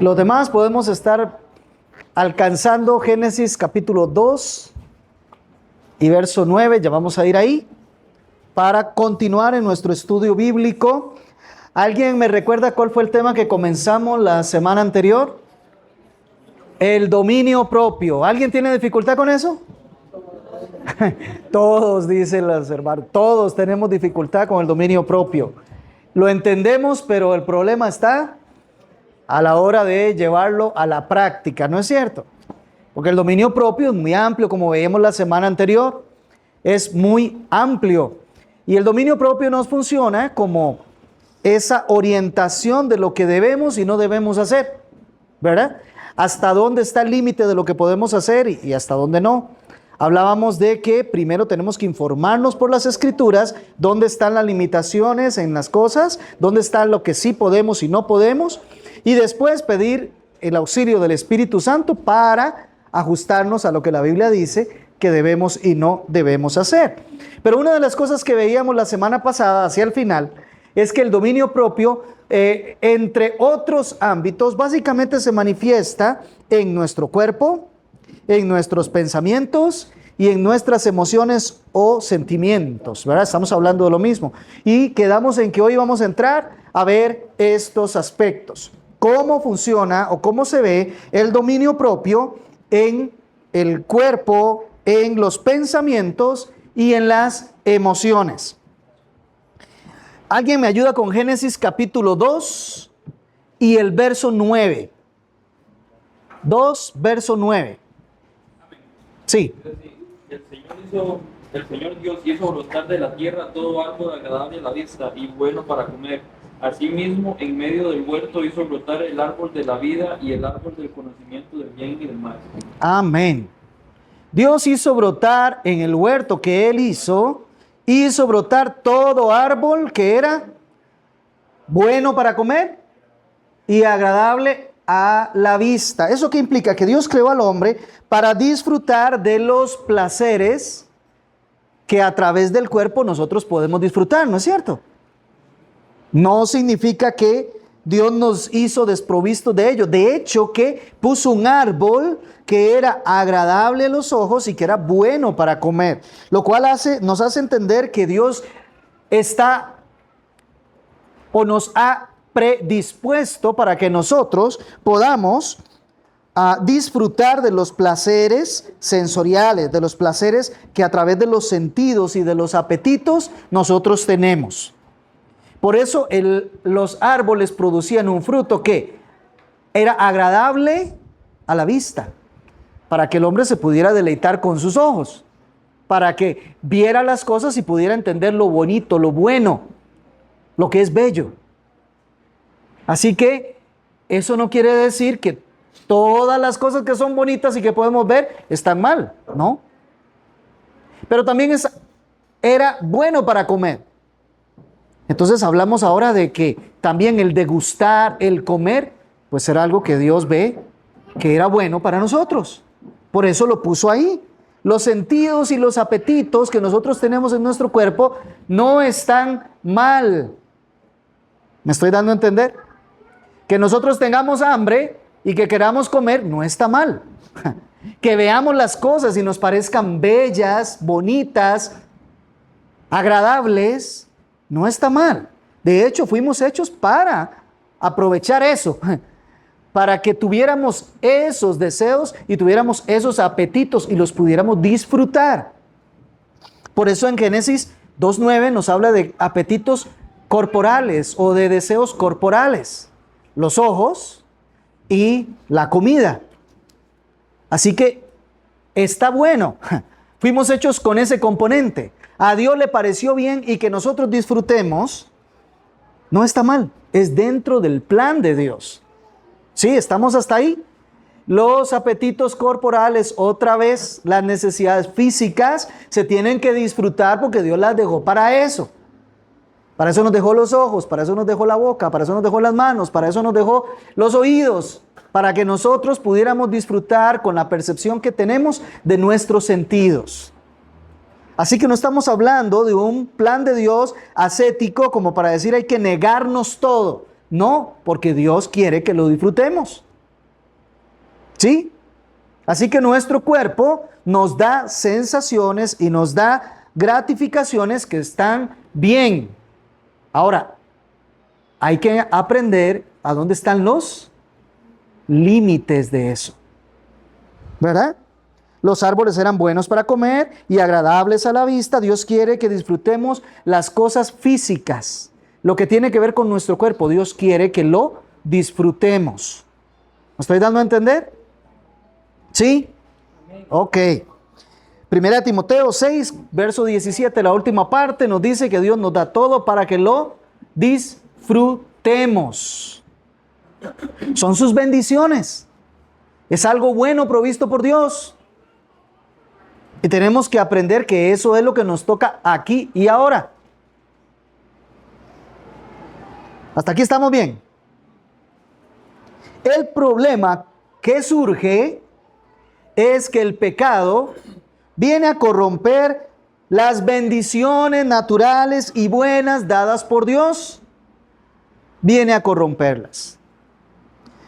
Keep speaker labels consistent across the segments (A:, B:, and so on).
A: Los demás podemos estar alcanzando Génesis capítulo 2 y verso 9, ya vamos a ir ahí para continuar en nuestro estudio bíblico. ¿Alguien me recuerda cuál fue el tema que comenzamos la semana anterior? El dominio propio. ¿Alguien tiene dificultad con eso? Todos, dicen los hermanos, todos tenemos dificultad con el dominio propio. Lo entendemos, pero el problema está a la hora de llevarlo a la práctica, ¿no es cierto? Porque el dominio propio es muy amplio, como veíamos la semana anterior, es muy amplio. Y el dominio propio nos funciona como esa orientación de lo que debemos y no debemos hacer, ¿verdad? Hasta dónde está el límite de lo que podemos hacer y hasta dónde no. Hablábamos de que primero tenemos que informarnos por las Escrituras, dónde están las limitaciones en las cosas, dónde está lo que sí podemos y no podemos, y después pedir el auxilio del Espíritu Santo para ajustarnos a lo que la Biblia dice que debemos y no debemos hacer. Pero una de las cosas que veíamos la semana pasada, hacia el final, es que el dominio propio, entre otros ámbitos, básicamente se manifiesta en nuestro cuerpo, en nuestros pensamientos y en nuestras emociones o sentimientos, ¿verdad? Estamos hablando de lo mismo. Y quedamos en que hoy vamos a entrar a ver estos aspectos. Cómo funciona o cómo se ve el dominio propio en el cuerpo, en los pensamientos y en las emociones. ¿Alguien me ayuda con Génesis capítulo 2 y el verso 9? 2, verso 9. Sí.
B: El Señor Dios hizo brotar de la tierra todo árbol agradable a la vista y bueno para comer. Asimismo, en medio del huerto hizo brotar el árbol de la vida y el árbol del conocimiento del bien y del mal.
A: Amén. Dios hizo brotar en el huerto que Él hizo brotar todo árbol que era bueno para comer y agradable a la vista. ¿Eso qué implica? Que Dios creó al hombre para disfrutar de los placeres que a través del cuerpo nosotros podemos disfrutar, ¿no es cierto? No significa que Dios nos hizo desprovistos de ello. De hecho, que puso un árbol que era agradable a los ojos y que era bueno para comer, lo cual nos hace entender que Dios está o nos ha predispuesto para que nosotros podamos disfrutar de los placeres sensoriales, de los placeres que a través de los sentidos y de los apetitos nosotros tenemos. Por eso los árboles producían un fruto que era agradable a la vista, para que el hombre se pudiera deleitar con sus ojos, para que viera las cosas y pudiera entender lo bonito, lo bueno, lo que es bello. Así que eso no quiere decir que todas las cosas que son bonitas y que podemos ver están mal, ¿no? Pero también era bueno para comer. Entonces hablamos ahora de que también el degustar, el comer, pues era algo que Dios ve que era bueno para nosotros. Por eso lo puso ahí. Los sentidos y los apetitos que nosotros tenemos en nuestro cuerpo no están mal. ¿Me estoy dando a entender? Que nosotros tengamos hambre y que queramos comer no está mal. Que veamos las cosas y nos parezcan bellas, bonitas, agradables, no está mal. De hecho, fuimos hechos para aprovechar eso, para que tuviéramos esos deseos y tuviéramos esos apetitos y los pudiéramos disfrutar. Por eso en Génesis 2:9 nos habla de apetitos corporales o de deseos corporales, los ojos y la comida. Así que está bueno. Fuimos hechos con ese componente. A Dios le pareció bien y que nosotros disfrutemos, no está mal. Es dentro del plan de Dios. Sí, estamos hasta ahí. Los apetitos corporales, otra vez, las necesidades físicas se tienen que disfrutar porque Dios las dejó para eso. Para eso nos dejó los ojos, para eso nos dejó la boca, para eso nos dejó las manos, para eso nos dejó los oídos, para que nosotros pudiéramos disfrutar con la percepción que tenemos de nuestros sentidos. Así que no estamos hablando de un plan de Dios ascético como para decir hay que negarnos todo. No, porque Dios quiere que lo disfrutemos. ¿Sí? Así que nuestro cuerpo nos da sensaciones y nos da gratificaciones que están bien. Ahora, hay que aprender a dónde están los límites de eso. ¿Verdad? Los árboles eran buenos para comer y agradables a la vista. Dios quiere que disfrutemos las cosas físicas. Lo que tiene que ver con nuestro cuerpo, Dios quiere que lo disfrutemos. ¿Me estoy dando a entender? ¿Sí? Ok. Primera de Timoteo 6, verso 17, la última parte, nos dice que Dios nos da todo para que lo disfrutemos. Son sus bendiciones. Es algo bueno provisto por Dios. Y tenemos que aprender que eso es lo que nos toca aquí y ahora. ¿Hasta aquí estamos bien? El problema que surge es que el pecado viene a corromper las bendiciones naturales y buenas dadas por Dios. Viene a corromperlas.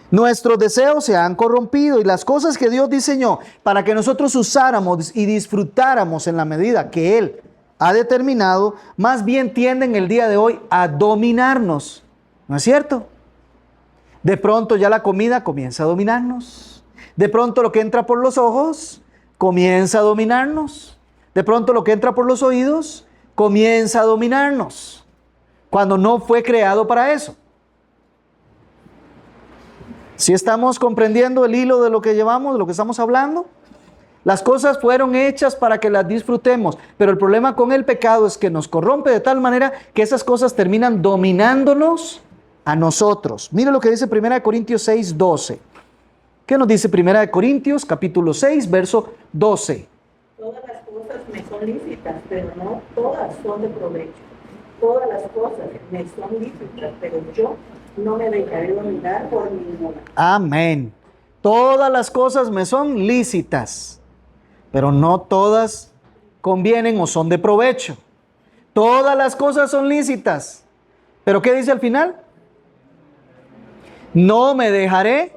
A: Nuestros deseos se han corrompido y las cosas que Dios diseñó para que nosotros usáramos y disfrutáramos en la medida que Él ha determinado, más bien tienden el día de hoy a dominarnos. ¿No es cierto? De pronto ya la comida comienza a dominarnos. De pronto lo que entra por los ojos comienza a dominarnos. De pronto lo que entra por los oídos comienza a dominarnos. Cuando no fue creado para eso. ¿Sí estamos comprendiendo el hilo de lo que llevamos, de lo que estamos hablando? Las cosas fueron hechas para que las disfrutemos, pero el problema con el pecado es que nos corrompe de tal manera que esas cosas terminan dominándonos a nosotros. Mire lo que dice 1 Corintios 6, 12. ¿Qué nos dice 1 Corintios capítulo 6, verso 12?
C: Todas las cosas me son lícitas, pero no todas son de provecho. Todas las cosas me son lícitas, pero yo no me dejaré dominar por ninguna.
A: Amén. Todas las cosas me son lícitas, pero no todas convienen o son de provecho. Todas las cosas son lícitas, pero ¿qué dice al final? No me dejaré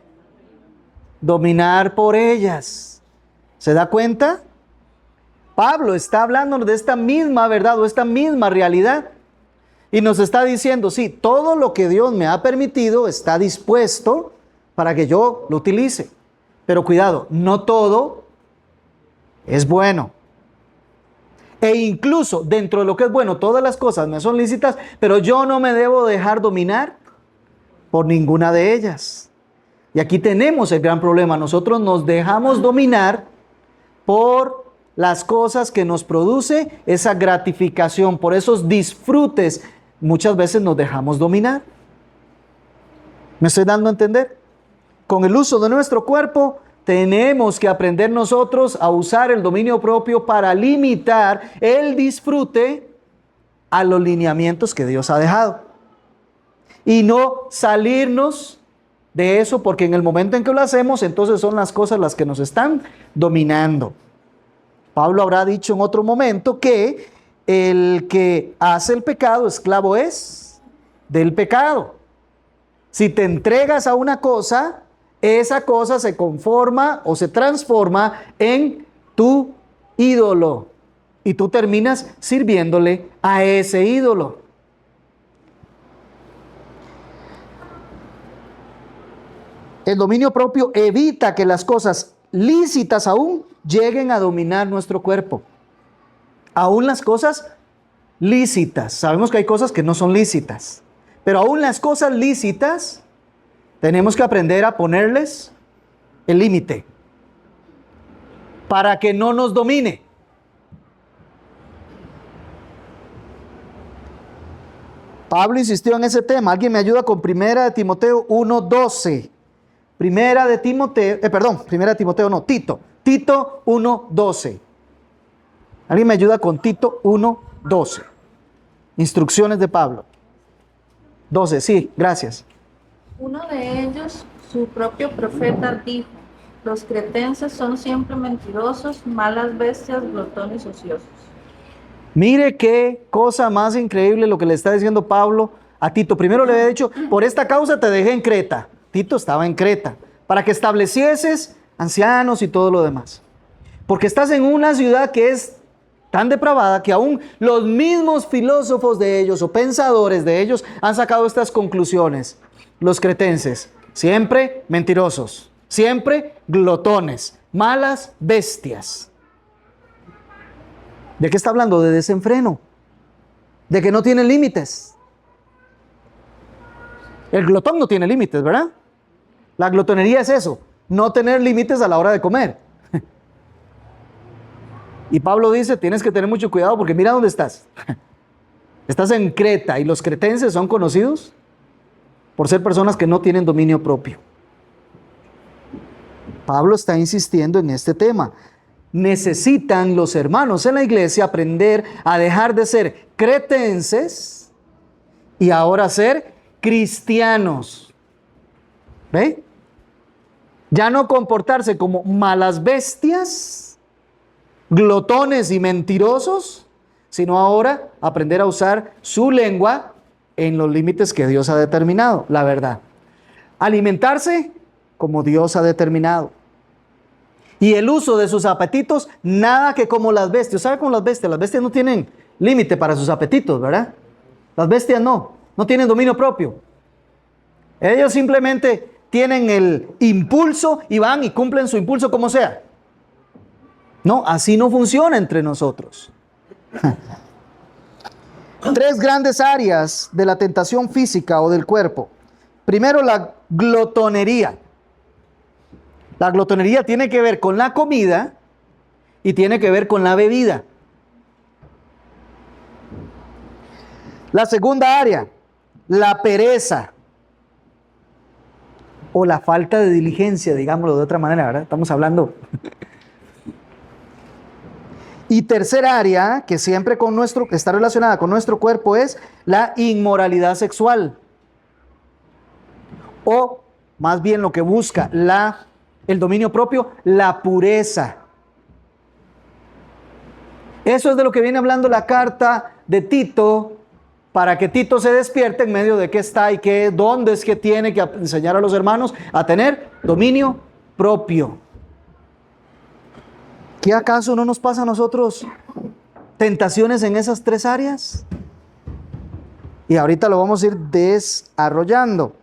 A: dominar por ellas. ¿Se da cuenta? Pablo está hablando de esta misma verdad o esta misma realidad. Y nos está diciendo, sí, todo lo que Dios me ha permitido está dispuesto para que yo lo utilice. Pero cuidado, no todo es bueno. E incluso dentro de lo que es bueno, todas las cosas me son lícitas, pero yo no me debo dejar dominar por ninguna de ellas. Y aquí tenemos el gran problema. Nosotros nos dejamos dominar por las cosas que nos produce esa gratificación, por esos disfrutes. Muchas veces nos dejamos dominar. ¿Me estoy dando a entender? Con el uso de nuestro cuerpo, tenemos que aprender nosotros a usar el dominio propio para limitar el disfrute a los lineamientos que Dios ha dejado. Y no salirnos de eso, porque en el momento en que lo hacemos, entonces son las cosas las que nos están dominando. Pablo habrá dicho en otro momento que el que hace el pecado, esclavo es del pecado. Si te entregas a una cosa, esa cosa se conforma o se transforma en tu ídolo. Y tú terminas sirviéndole a ese ídolo. El dominio propio evita que las cosas lícitas aún lleguen a dominar nuestro cuerpo. Aún las cosas lícitas. Sabemos que hay cosas que no son lícitas. Pero aún las cosas lícitas, tenemos que aprender a ponerles el límite. Para que no nos domine. Pablo insistió en ese tema. ¿Alguien me ayuda con 1 Timoteo 1:12? Tito 1:12. ¿Alguien me ayuda con Tito 1:12? Instrucciones de Pablo. 12, sí, gracias.
D: Uno de ellos, su propio profeta, dijo: los cretenses son siempre mentirosos, malas bestias, glotones ociosos.
A: Mire qué cosa más increíble lo que le está diciendo Pablo a Tito. Primero le había dicho, por esta causa te dejé en Creta. Tito estaba en Creta, para que establecieses ancianos y todo lo demás. Porque estás en una ciudad que es tan depravada que aún los mismos filósofos de ellos o pensadores de ellos han sacado estas conclusiones. Los cretenses, siempre mentirosos, siempre glotones, malas bestias. ¿De qué está hablando? De desenfreno, de que no tienen límites. El glotón no tiene límites, ¿verdad? La glotonería es eso, no tener límites a la hora de comer. Y Pablo dice, tienes que tener mucho cuidado porque mira dónde estás. Estás en Creta y los cretenses son conocidos por ser personas que no tienen dominio propio. Pablo está insistiendo en este tema. Necesitan los hermanos en la iglesia aprender a dejar de ser cretenses y ahora ser cristianos. ¿Ve? Ya no comportarse como malas bestias, glotones y mentirosos, sino ahora aprender a usar su lengua en los límites que Dios ha determinado, la verdad. Alimentarse como Dios ha determinado. Y el uso de sus apetitos, nada que como las bestias. ¿Sabe cómo las bestias? Las bestias no tienen límite para sus apetitos, ¿verdad? Las bestias no tienen dominio propio. Ellos simplemente tienen el impulso y van y cumplen su impulso como sea. No, así no funciona entre nosotros. 3 grandes áreas de la tentación física o del cuerpo. Primero, la glotonería. La glotonería tiene que ver con la comida y tiene que ver con la bebida. La segunda área, la pereza o la falta de diligencia, digámoslo de otra manera, ¿verdad? Estamos hablando. Y tercera área, que siempre que está relacionada con nuestro cuerpo, es la inmoralidad sexual. O más bien lo que busca el dominio propio, la pureza. Eso es de lo que viene hablando la carta de Tito, para que Tito se despierte en medio de qué está y dónde es que tiene que enseñar a los hermanos a tener dominio propio. ¿Qué acaso no nos pasa a nosotros tentaciones en esas 3 áreas? Y ahorita lo vamos a ir desarrollando.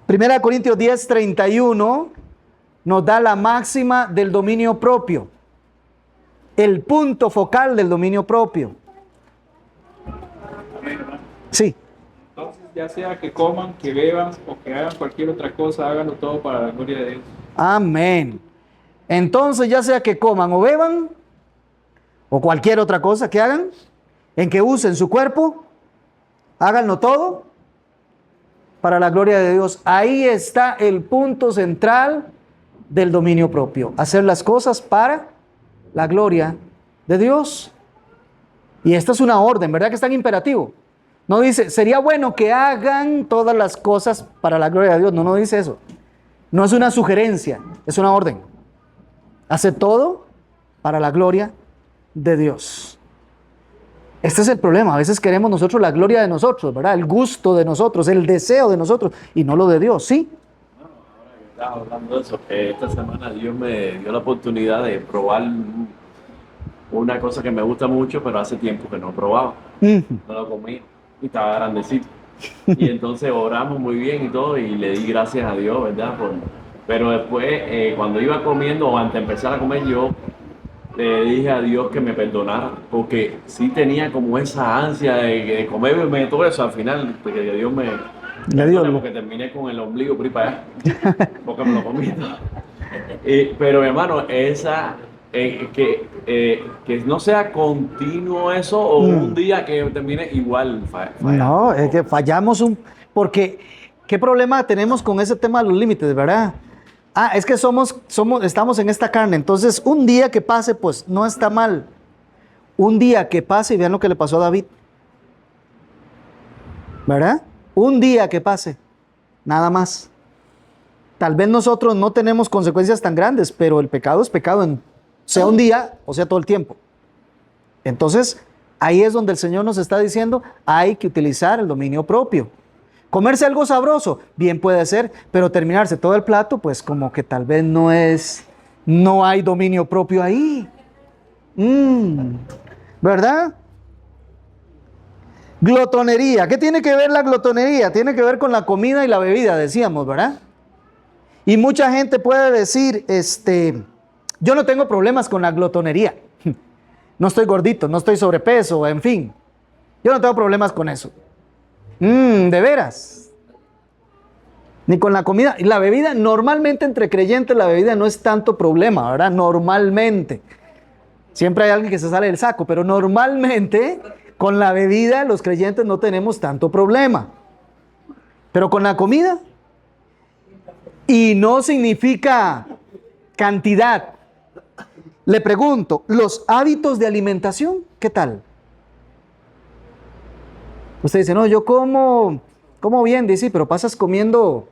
A: 1 Corintios 10:31 nos da la máxima del dominio propio, el punto focal del dominio propio. Sí.
B: Entonces, ya sea que coman, que beban o que hagan cualquier otra cosa, háganlo todo para la gloria de Dios.
A: Amén. Entonces, ya sea que coman o beban, o cualquier otra cosa que hagan, en que usen su cuerpo, háganlo todo para la gloria de Dios. Ahí está el punto central del dominio propio. Hacer las cosas para la gloria de Dios. Y esta es una orden, ¿verdad que está en imperativo? No dice, sería bueno que hagan todas las cosas para la gloria de Dios. No dice eso. No es una sugerencia, es una orden. Hace todo para la gloria de Dios. Este es el problema. A veces queremos nosotros la gloria de nosotros, ¿verdad? El gusto de nosotros, el deseo de nosotros y no lo de Dios, ¿sí?
E: Ahora que estaba hablando de eso, esta semana Dios me dio la oportunidad de probar una cosa que me gusta mucho, pero hace tiempo que no probaba. No lo comí y estaba grandecito. Y entonces oramos muy bien y todo y le di gracias a Dios, ¿verdad? Pero después, cuando iba comiendo o antes de empezar a comer, yo le dije a Dios que me perdonara, porque sí tenía como esa ansia de comerme todo eso. Al final, porque Dios me dio, porque terminé con el ombligo por ahí para allá, porque me lo comí todo. Pero hermano, que no sea continuo eso o un día que termine igual.
A: No, es que fallamos porque ¿qué problema tenemos con ese tema de los límites, verdad? Es que estamos en esta carne, entonces un día que pase, pues no está mal. Un día que pase, y vean lo que le pasó a David. ¿Verdad? Un día que pase, nada más. Tal vez nosotros no tenemos consecuencias tan grandes, pero el pecado es pecado, sea un día o sea todo el tiempo. Entonces, ahí es donde el Señor nos está diciendo, hay que utilizar el dominio propio. Comerse algo sabroso, bien puede ser, pero terminarse todo el plato, pues como que tal vez no hay dominio propio ahí. ¿Verdad? Glotonería. ¿Qué tiene que ver la glotonería? Tiene que ver con la comida y la bebida, decíamos, ¿verdad? Y mucha gente puede decir, yo no tengo problemas con la glotonería. No estoy gordito, no estoy sobrepeso, en fin. Yo no tengo problemas con eso. De veras. Ni con la comida. Y la bebida, normalmente entre creyentes la bebida no es tanto problema, ¿verdad? Normalmente. Siempre hay alguien que se sale del saco, pero normalmente con la bebida los creyentes no tenemos tanto problema. Pero con la comida, y no significa cantidad. Le pregunto, ¿los hábitos de alimentación qué tal? Usted dice, no, yo como bien, dice, pero pasas comiendo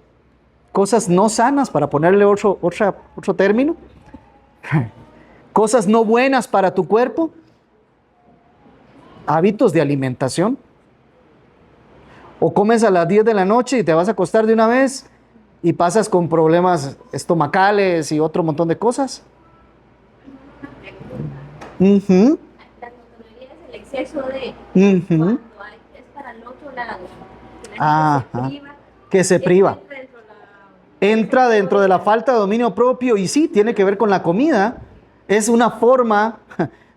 A: cosas no sanas, para ponerle otro término. Cosas no buenas para tu cuerpo. Hábitos de alimentación. O comes a las 10 de la noche y te vas a acostar de una vez y pasas con problemas estomacales y otro montón de cosas.
F: La glotonería es el exceso de cuando es para el otro lado.
A: Que se priva. Entra dentro de la falta de dominio propio y sí, tiene que ver con la comida. Es una forma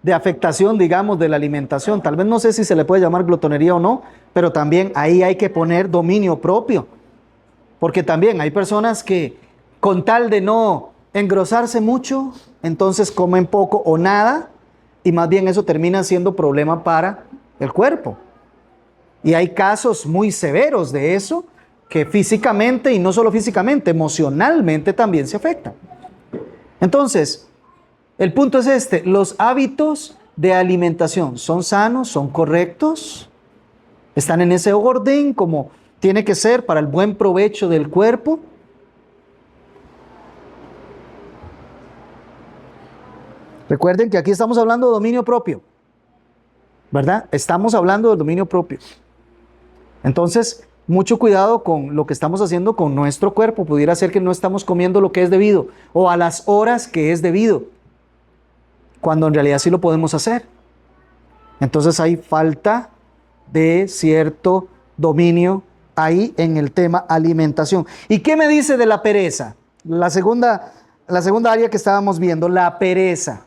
A: de afectación, digamos, de la alimentación. Tal vez no sé si se le puede llamar glotonería o no, pero también ahí hay que poner dominio propio. Porque también hay personas que con tal de no engrosarse mucho, entonces comen poco o nada y más bien eso termina siendo problema para el cuerpo. Y hay casos muy severos de eso que físicamente, y no solo físicamente, emocionalmente también se afectan. Entonces, el punto es los hábitos de alimentación son sanos, son correctos, están en ese orden como tiene que ser para el buen provecho del cuerpo. Recuerden que aquí estamos hablando de dominio propio, ¿verdad? Estamos hablando del dominio propio. Entonces, mucho cuidado con lo que estamos haciendo con nuestro cuerpo. Pudiera ser que no estamos comiendo lo que es debido o a las horas que es debido, cuando en realidad sí lo podemos hacer. Entonces hay falta de cierto dominio ahí en el tema alimentación. ¿Y qué me dice de la pereza? La segunda área que estábamos viendo, la pereza.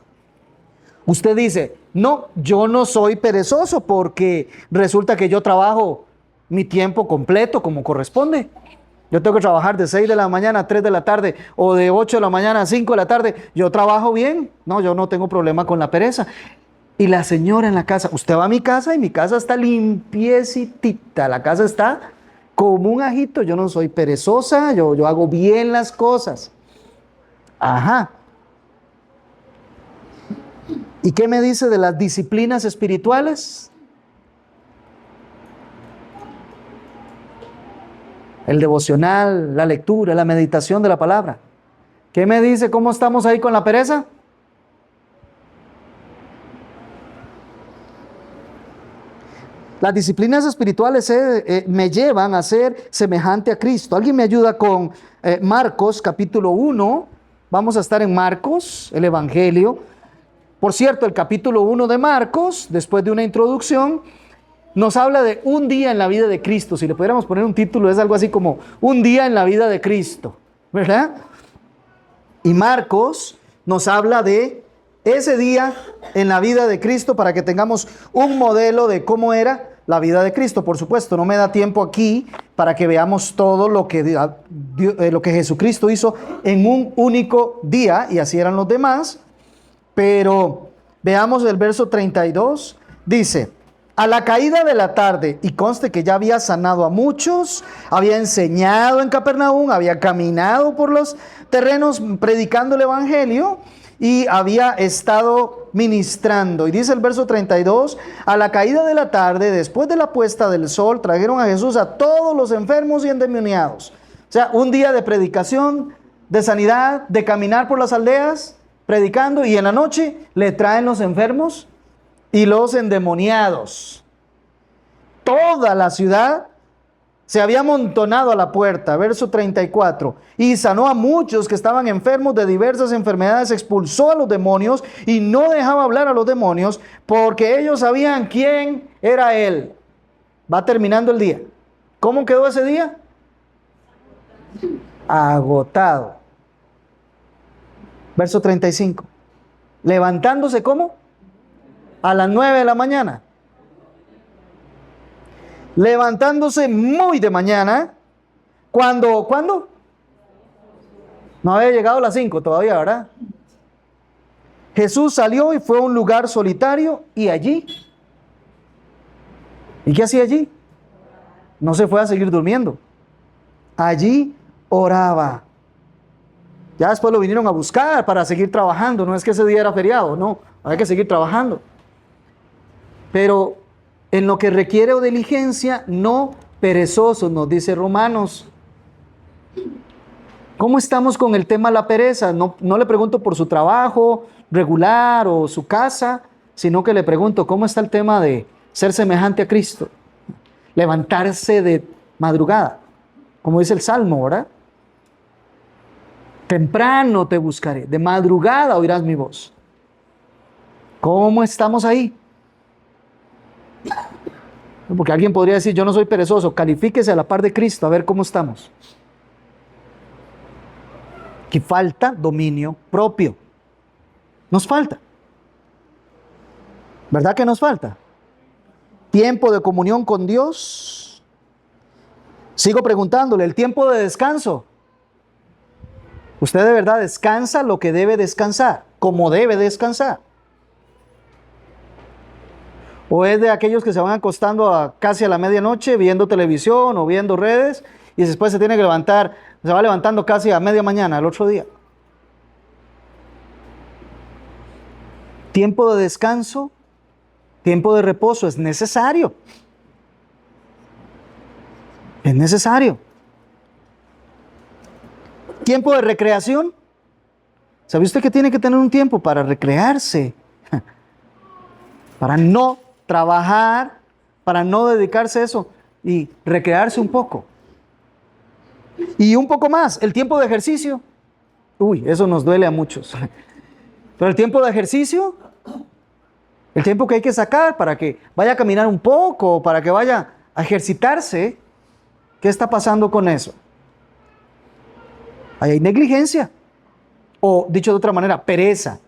A: Usted dice, no, yo no soy perezoso porque resulta que yo trabajo mi tiempo completo como corresponde. Yo tengo que trabajar de 6 de la mañana a 3 de la tarde o de 8 de la mañana a 5 de la tarde. Yo trabajo bien. No, yo no tengo problema con la pereza. Y la señora en la casa, usted va a mi casa y mi casa está limpiecita. La casa está como un ajito. Yo no soy perezosa, yo hago bien las cosas. Ajá. ¿Y qué me dice de las disciplinas espirituales? El devocional, la lectura, la meditación de la palabra. ¿Qué me dice? ¿Cómo estamos ahí con la pereza? Las disciplinas espirituales me llevan a ser semejante a Cristo. ¿Alguien me ayuda con Marcos capítulo 1? Vamos a estar en Marcos, el Evangelio. Por cierto, el capítulo 1 de Marcos, después de una introducción, nos habla de un día en la vida de Cristo. Si le pudiéramos poner un título, es algo así como un día en la vida de Cristo, ¿verdad? Y Marcos nos habla de ese día en la vida de Cristo para que tengamos un modelo de cómo era la vida de Cristo. Por supuesto, no me da tiempo aquí para que veamos todo lo que Jesucristo hizo en un único día, y así eran los demás. Pero veamos el verso 32, dice: a la caída de la tarde, y conste que ya había sanado a muchos, había enseñado en Capernaum, había caminado por los terrenos predicando el evangelio y había estado ministrando. Y dice el verso 32, a la caída de la tarde, después de la puesta del sol, trajeron a Jesús a todos los enfermos y endemoniados. O sea, un día de predicación, de sanidad, de caminar por las aldeas, predicando, y en la noche le traen los enfermos y los endemoniados. Toda la ciudad se había amontonado a la puerta, verso 34, y sanó a muchos que estaban enfermos de diversas enfermedades, expulsó a los demonios y no dejaba hablar a los demonios porque ellos sabían quién era él. Va terminando el día. ¿Cómo quedó ese día? Agotado. Verso 35. Levantándose, ¿cómo? A las 9 de la mañana. Levantándose muy de mañana. ¿Cuándo? No había llegado a las 5 todavía, ¿verdad? Jesús salió y fue a un lugar solitario y allí. ¿Y qué hacía allí? No se fue a seguir durmiendo. Allí oraba. Ya después lo vinieron a buscar para seguir trabajando. No es que ese día era feriado, no. Hay que seguir trabajando. Pero en lo que requiere diligencia, no perezosos, nos dice Romanos. ¿Cómo estamos con el tema de la pereza? No le pregunto por su trabajo regular o su casa, sino que le pregunto cómo está el tema de ser semejante a Cristo. Levantarse de madrugada, como dice el Salmo, ¿verdad? Temprano te buscaré, de madrugada oirás mi voz. ¿Cómo estamos ahí? Porque alguien podría decir, yo no soy perezoso, califíquese a la par de Cristo, a ver cómo estamos. Que falta dominio propio. Nos falta. ¿Verdad que nos falta? Tiempo de comunión con Dios. Sigo preguntándole, el tiempo de descanso. ¿Usted de verdad descansa lo que debe descansar? Como debe descansar. ¿O es de aquellos que se van acostando casi a la medianoche viendo televisión o viendo redes y después se tiene que levantar, se va levantando casi a media mañana al otro día? Tiempo de descanso, tiempo de reposo es necesario. Es necesario. Tiempo de recreación. ¿Sabe usted que tiene que tener un tiempo para recrearse? Para no trabajar, para no dedicarse a eso y recrearse un poco. Y un poco más, el tiempo de ejercicio. Uy, eso nos duele a muchos. Pero el tiempo de ejercicio, el tiempo que hay que sacar para que vaya a caminar un poco, para que vaya a ejercitarse, ¿qué está pasando con eso? Ahí hay negligencia, o dicho de otra manera, pereza.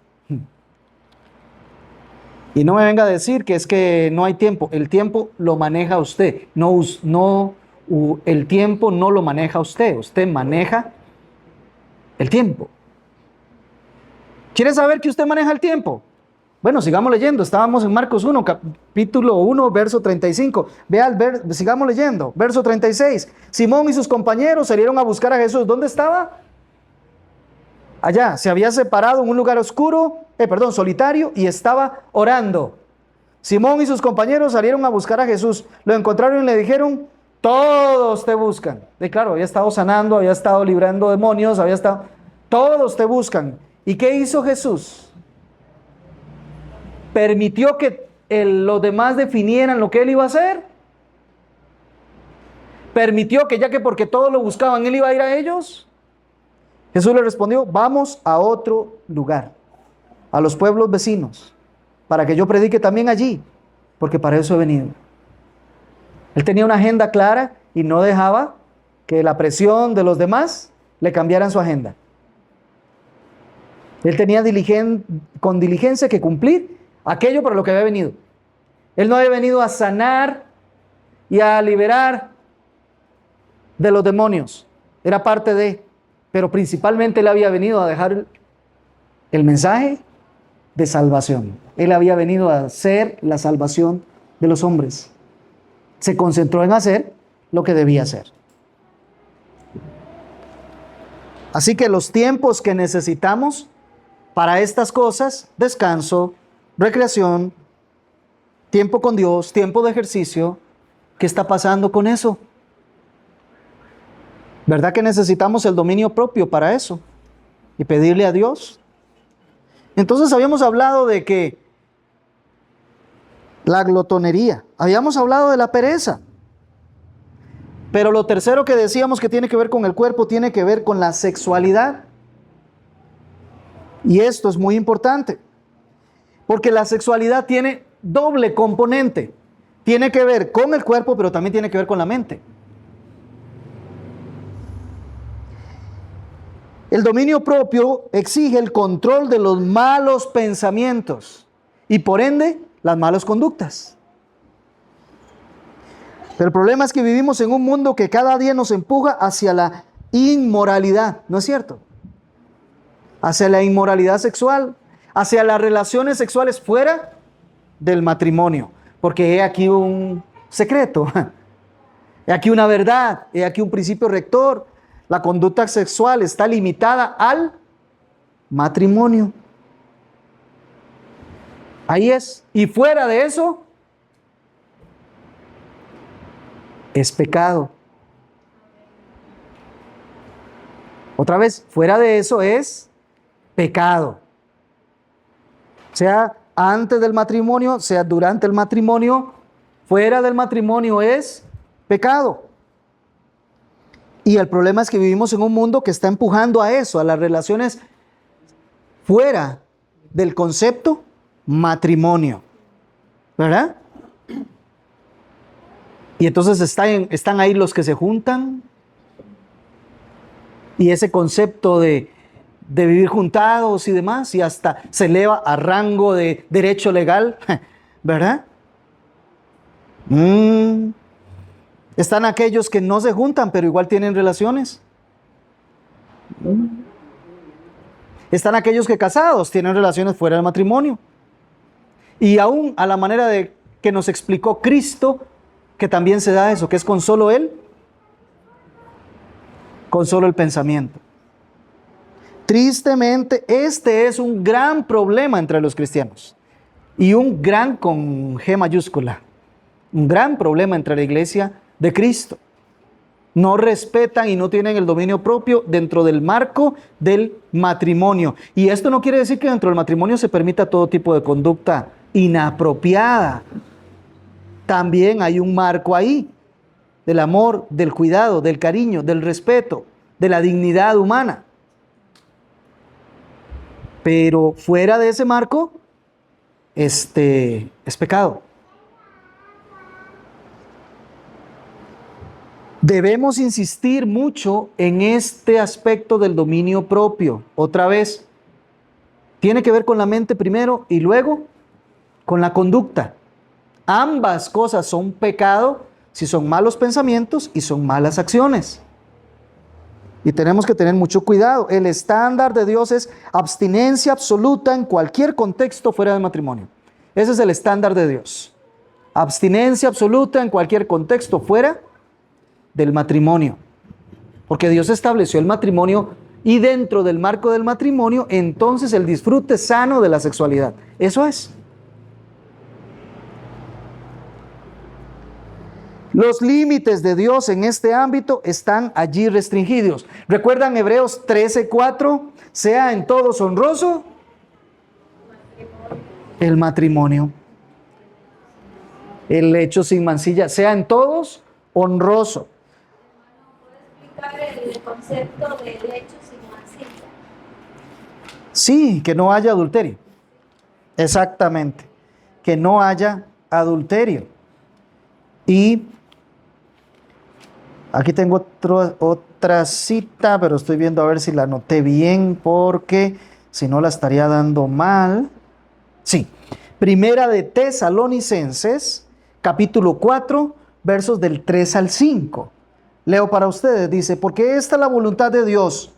A: Y no me venga a decir que es que no hay tiempo. El tiempo lo maneja usted. El tiempo no lo maneja usted. Usted maneja el tiempo. ¿Quiere saber que usted maneja el tiempo? Bueno, sigamos leyendo. Estábamos en Marcos 1, capítulo 1, verso 35. Sigamos leyendo. Verso 36. Simón y sus compañeros salieron a buscar a Jesús. ¿Dónde estaba? Allá. Se había separado en un lugar oscuro, solitario, y estaba orando. Simón y sus compañeros salieron a buscar a Jesús. Lo encontraron y le dijeron, todos te buscan. Y claro, había estado sanando, había estado librando demonios, todos te buscan. ¿Y qué hizo Jesús? ¿Permitió que los demás definieran lo que él iba a hacer? ¿Permitió que porque todos lo buscaban, él iba a ir a ellos? Jesús le respondió, vamos a otro lugar, a los pueblos vecinos, para que yo predique también allí, porque para eso he venido. Él tenía una agenda clara y no dejaba que la presión de los demás le cambiaran su agenda. Él tenía con diligencia que cumplir aquello para lo que había venido. Él no había venido a sanar y a liberar de los demonios. Era parte de, pero principalmente él había venido a dejar el mensaje de salvación. Él había venido a hacer la salvación de los hombres. Se concentró en hacer lo que debía hacer. Así que los tiempos que necesitamos para estas cosas, descanso, recreación, tiempo con Dios, tiempo de ejercicio, ¿qué está pasando con eso? ¿Verdad que necesitamos el dominio propio para eso? Y pedirle a Dios. Entonces habíamos hablado de que la glotonería, habíamos hablado de la pereza. Pero lo tercero que decíamos que tiene que ver con el cuerpo, tiene que ver con la sexualidad. Y esto es muy importante, porque la sexualidad tiene doble componente. Tiene que ver con el cuerpo, pero también tiene que ver con la mente. El dominio propio exige el control de los malos pensamientos y por ende las malas conductas. Pero el problema es que vivimos en un mundo que cada día nos empuja hacia la inmoralidad, ¿no es cierto? Hacia la inmoralidad sexual, hacia las relaciones sexuales fuera del matrimonio. Porque he aquí un secreto, he aquí una verdad, he aquí un principio rector. La conducta sexual está limitada al matrimonio. Ahí es. Y fuera de eso, es pecado. Otra vez, fuera de eso es pecado. Sea antes del matrimonio, sea durante el matrimonio, fuera del matrimonio es pecado. Y el problema es que vivimos en un mundo que está empujando a eso, a las relaciones fuera del concepto matrimonio. ¿Verdad? Y entonces están ahí los que se juntan. Y ese concepto de vivir juntados y demás, y hasta se eleva a rango de derecho legal, ¿verdad? Están aquellos que no se juntan, pero igual tienen relaciones. Están aquellos que casados tienen relaciones fuera del matrimonio. Y aún a la manera de que nos explicó Cristo, que también se da eso, que es con solo Él, con solo el pensamiento. Tristemente, este es un gran problema entre los cristianos. Y un gran con G mayúscula. Un gran problema entre la iglesia de Cristo. No respetan y no tienen el dominio propio dentro del marco del matrimonio. Y esto no quiere decir que dentro del matrimonio se permita todo tipo de conducta inapropiada. También hay un marco ahí del amor, del cuidado, del cariño, del respeto, de la dignidad humana. Pero fuera de ese marco, es pecado. Debemos insistir mucho en este aspecto del dominio propio. Otra vez, tiene que ver con la mente primero y luego con la conducta. Ambas cosas son pecado si son malos pensamientos y son malas acciones. Y tenemos que tener mucho cuidado. El estándar de Dios es abstinencia absoluta en cualquier contexto fuera del matrimonio. Ese es el estándar de Dios. Abstinencia absoluta en cualquier contexto fuera del matrimonio. Porque Dios estableció el matrimonio y dentro del marco del matrimonio, entonces el disfrute sano de la sexualidad. Eso es. Los límites de Dios en este ámbito están allí restringidos. ¿Recuerdan Hebreos 13:4? Sea en todos honroso el matrimonio. El lecho sin mancilla, sea en todos honroso.
F: ¿Puede explicar el concepto de lecho sin mancilla?
A: Sí, que no haya adulterio. Exactamente. Que no haya adulterio. Y aquí tengo otra cita, pero estoy viendo a ver si la anoté bien, porque si no la estaría dando mal. Sí, Primera de Tesalonicenses, capítulo 4, versos del 3 al 5. Leo para ustedes, dice, porque esta es la voluntad de Dios.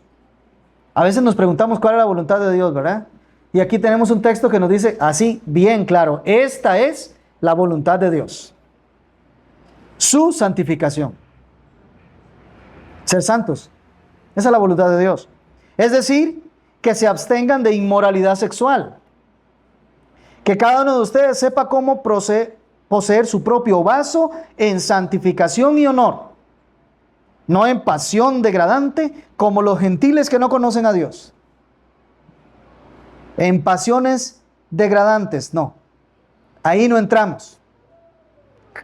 A: A veces nos preguntamos cuál es la voluntad de Dios, ¿verdad? Y aquí tenemos un texto que nos dice así, bien claro, esta es la voluntad de Dios. Su santificación. Ser santos. Esa es la voluntad de Dios. Es decir, que se abstengan de inmoralidad sexual. Que cada uno de ustedes sepa cómo poseer su propio vaso en santificación y honor. No en pasión degradante como los gentiles que no conocen a Dios. En pasiones degradantes, no. Ahí no entramos.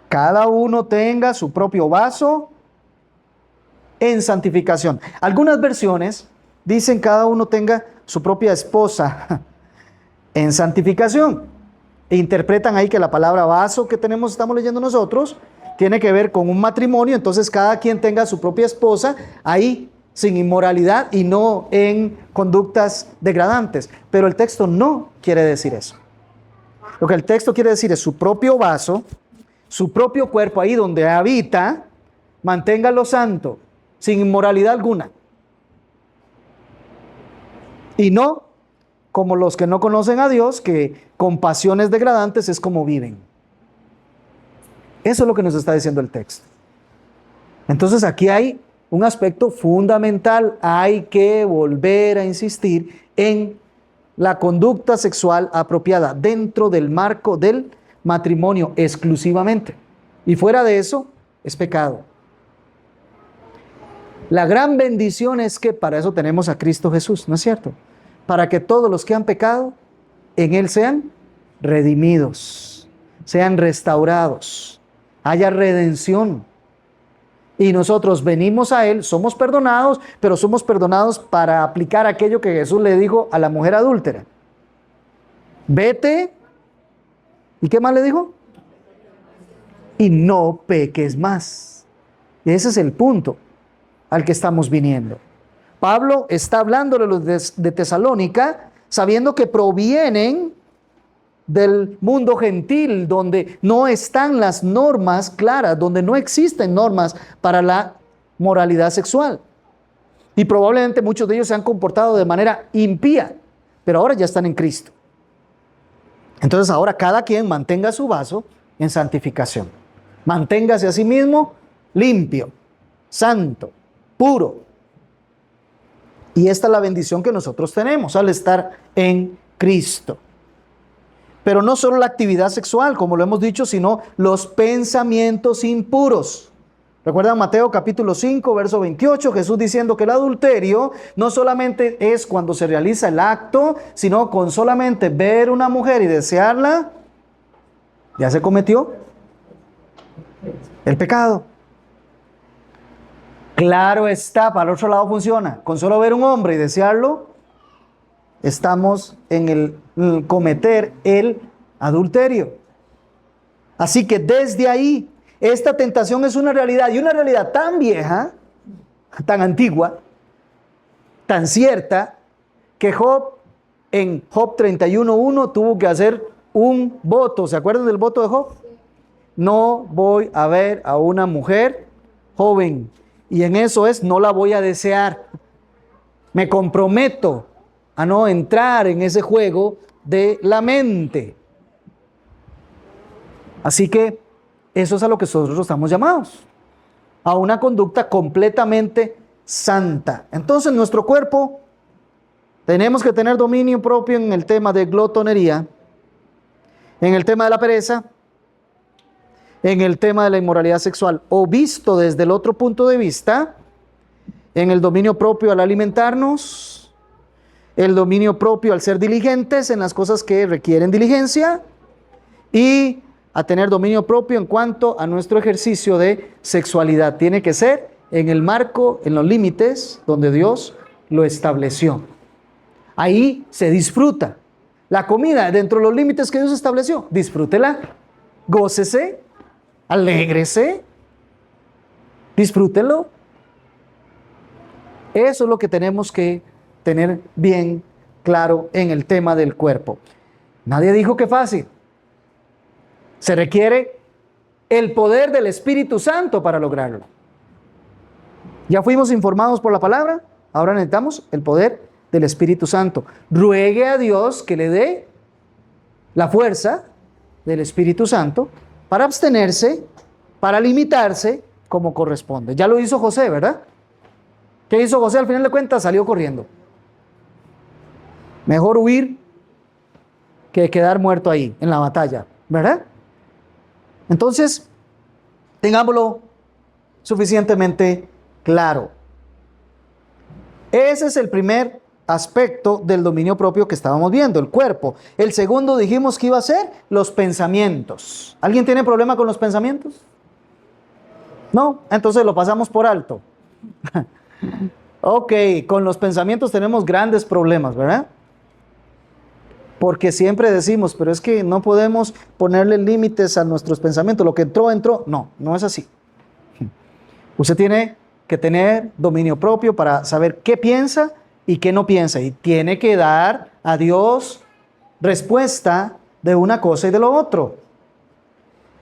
A: Cada uno tenga su propio vaso en santificación. Algunas versiones dicen cada uno tenga su propia esposa en santificación. E interpretan ahí que la palabra vaso que estamos leyendo nosotros, tiene que ver con un matrimonio, entonces cada quien tenga su propia esposa ahí sin inmoralidad y no en conductas degradantes. Pero el texto no quiere decir eso. Lo que el texto quiere decir es su propio vaso, su propio cuerpo ahí donde habita, manténgalo santo, sin inmoralidad alguna. Y no como los que no conocen a Dios, que con pasiones degradantes es como viven. Eso es lo que nos está diciendo el texto. Entonces aquí hay un aspecto fundamental. Hay que volver a insistir en la conducta sexual apropiada dentro del marco del matrimonio exclusivamente. Y fuera de eso, es pecado. La gran bendición es que para eso tenemos a Cristo Jesús, ¿no es cierto? Para que todos los que han pecado en Él sean redimidos, sean restaurados, haya redención. Y nosotros venimos a Él, somos perdonados, pero somos perdonados para aplicar aquello que Jesús le dijo a la mujer adúltera. Vete, ¿y qué más le dijo? Y no peques más. Y ese es el punto al que estamos viniendo. Pablo está hablando de los de Tesalónica, sabiendo que provienen del mundo gentil, donde no están las normas claras, donde no existen normas para la moralidad sexual. Y probablemente muchos de ellos se han comportado de manera impía, pero ahora ya están en Cristo. Entonces ahora cada quien mantenga su vaso en santificación. Manténgase a sí mismo limpio, santo, puro. Y esta es la bendición que nosotros tenemos al estar en Cristo. Pero no solo la actividad sexual, como lo hemos dicho, sino los pensamientos impuros. ¿Recuerdan Mateo capítulo 5, verso 28? Jesús diciendo que el adulterio no solamente es cuando se realiza el acto, sino con solamente ver una mujer y desearla, ya se cometió el pecado. Claro está, para el otro lado funciona. Con solo ver un hombre y desearlo, estamos en el cometer el adulterio. Así que desde ahí, esta tentación es una realidad, y una realidad tan vieja, tan antigua, tan cierta, que Job, en Job 31:1, tuvo que hacer un voto. ¿Se acuerdan del voto de Job? No voy a ver a una mujer joven. Y en eso es, no la voy a desear. Me comprometo a no entrar en ese juego de la mente. Así que eso es a lo que nosotros estamos llamados. A una conducta completamente santa. Entonces nuestro cuerpo, tenemos que tener dominio propio en el tema de glotonería, en el tema de la pereza, en el tema de la inmoralidad sexual, o visto desde el otro punto de vista, en el dominio propio al alimentarnos, el dominio propio al ser diligentes en las cosas que requieren diligencia, y a tener dominio propio en cuanto a nuestro ejercicio de sexualidad. Tiene que ser en el marco, en los límites donde Dios lo estableció. Ahí se disfruta. La comida dentro de los límites que Dios estableció, disfrútela, gócese, alégrese, disfrútelo. Eso es lo que tenemos que tener bien claro en el tema del cuerpo. Nadie dijo que fácil. Se requiere el poder del Espíritu Santo para lograrlo. Ya fuimos informados por la palabra, ahora necesitamos el poder del Espíritu Santo. Ruegue a Dios que le dé la fuerza del Espíritu Santo para abstenerse, para limitarse como corresponde. Ya lo hizo José, ¿verdad? ¿Qué hizo José? Al final de cuentas salió corriendo. Mejor huir que quedar muerto ahí en la batalla, ¿verdad? Entonces, tengámoslo suficientemente claro. Ese es el primer aspecto del dominio propio que estábamos viendo, el cuerpo. El segundo dijimos que iba a ser los pensamientos. ¿Alguien tiene problema con los pensamientos? No, entonces lo pasamos por alto. Ok, con los pensamientos tenemos grandes problemas, ¿verdad? Porque siempre decimos, pero es que no podemos ponerle límites a nuestros pensamientos. Lo que entró, entró. No, no es así. Usted tiene que tener dominio propio para saber qué piensa y qué no piensa. Y tiene que dar a Dios respuesta de una cosa y de lo otro.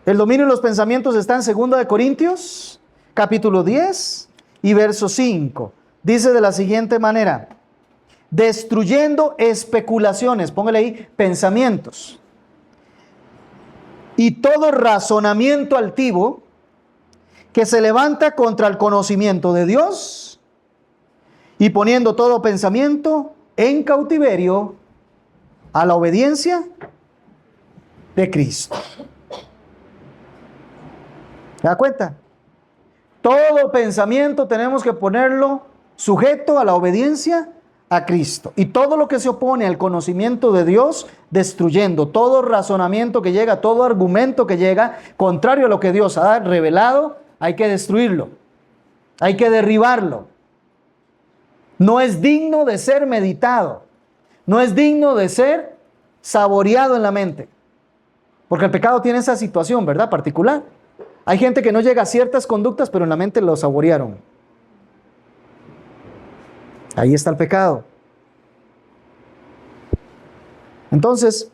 A: El dominio de los pensamientos está en 2 de Corintios, capítulo 10 y verso 5. Dice de la siguiente manera: destruyendo especulaciones, póngale ahí, pensamientos, y todo razonamiento altivo que se levanta contra el conocimiento de Dios, y poniendo todo pensamiento en cautiverio a la obediencia de Cristo. ¿Se da cuenta? Todo pensamiento tenemos que ponerlo sujeto a la obediencia a Cristo. Y todo lo que se opone al conocimiento de Dios, destruyendo. Todo razonamiento que llega, todo argumento que llega, contrario a lo que Dios ha revelado, hay que destruirlo. Hay que derribarlo. No es digno de ser meditado. No es digno de ser saboreado en la mente. Porque el pecado tiene esa situación, ¿verdad? Particular. Hay gente que no llega a ciertas conductas, pero en la mente lo saborearon. Ahí está el pecado. Entonces,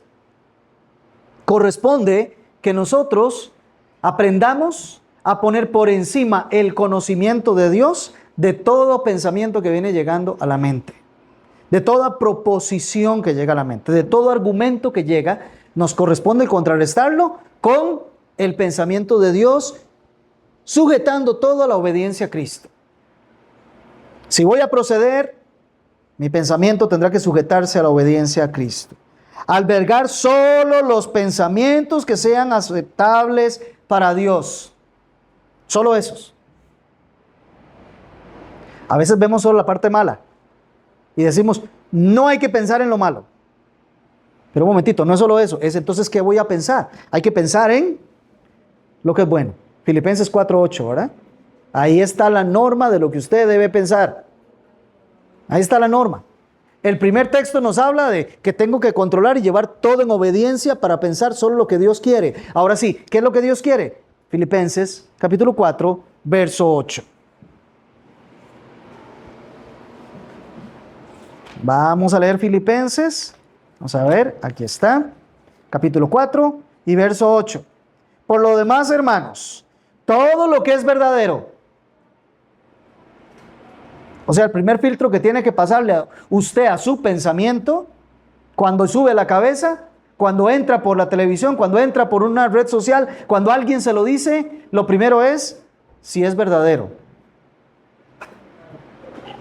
A: corresponde que nosotros aprendamos a poner por encima el conocimiento de Dios de todo pensamiento que viene llegando a la mente, de toda proposición que llega a la mente, de todo argumento que llega. Nos corresponde contrarrestarlo con el pensamiento de Dios, sujetando todo a la obediencia a Cristo. Si voy a proceder, mi pensamiento tendrá que sujetarse a la obediencia a Cristo. Albergar solo los pensamientos que sean aceptables para Dios. Solo esos. A veces vemos solo la parte mala y decimos, no hay que pensar en lo malo. Pero un momentito, no es solo eso. Es entonces, ¿qué voy a pensar? Hay que pensar en lo que es bueno. Filipenses 4:8, ¿verdad? Ahí está la norma de lo que usted debe pensar. Ahí está la norma. El primer texto nos habla de que tengo que controlar y llevar todo en obediencia para pensar solo lo que Dios quiere. Ahora sí, ¿qué es lo que Dios quiere? Filipenses capítulo 4, verso 8. Vamos a leer Filipenses. Vamos a ver, aquí está. Capítulo 4 y verso 8. Por lo demás, hermanos, todo lo que es verdadero. O sea, el primer filtro que tiene que pasarle a usted a su pensamiento, cuando sube la cabeza, cuando entra por la televisión, cuando entra por una red social, cuando alguien se lo dice, lo primero es si es verdadero.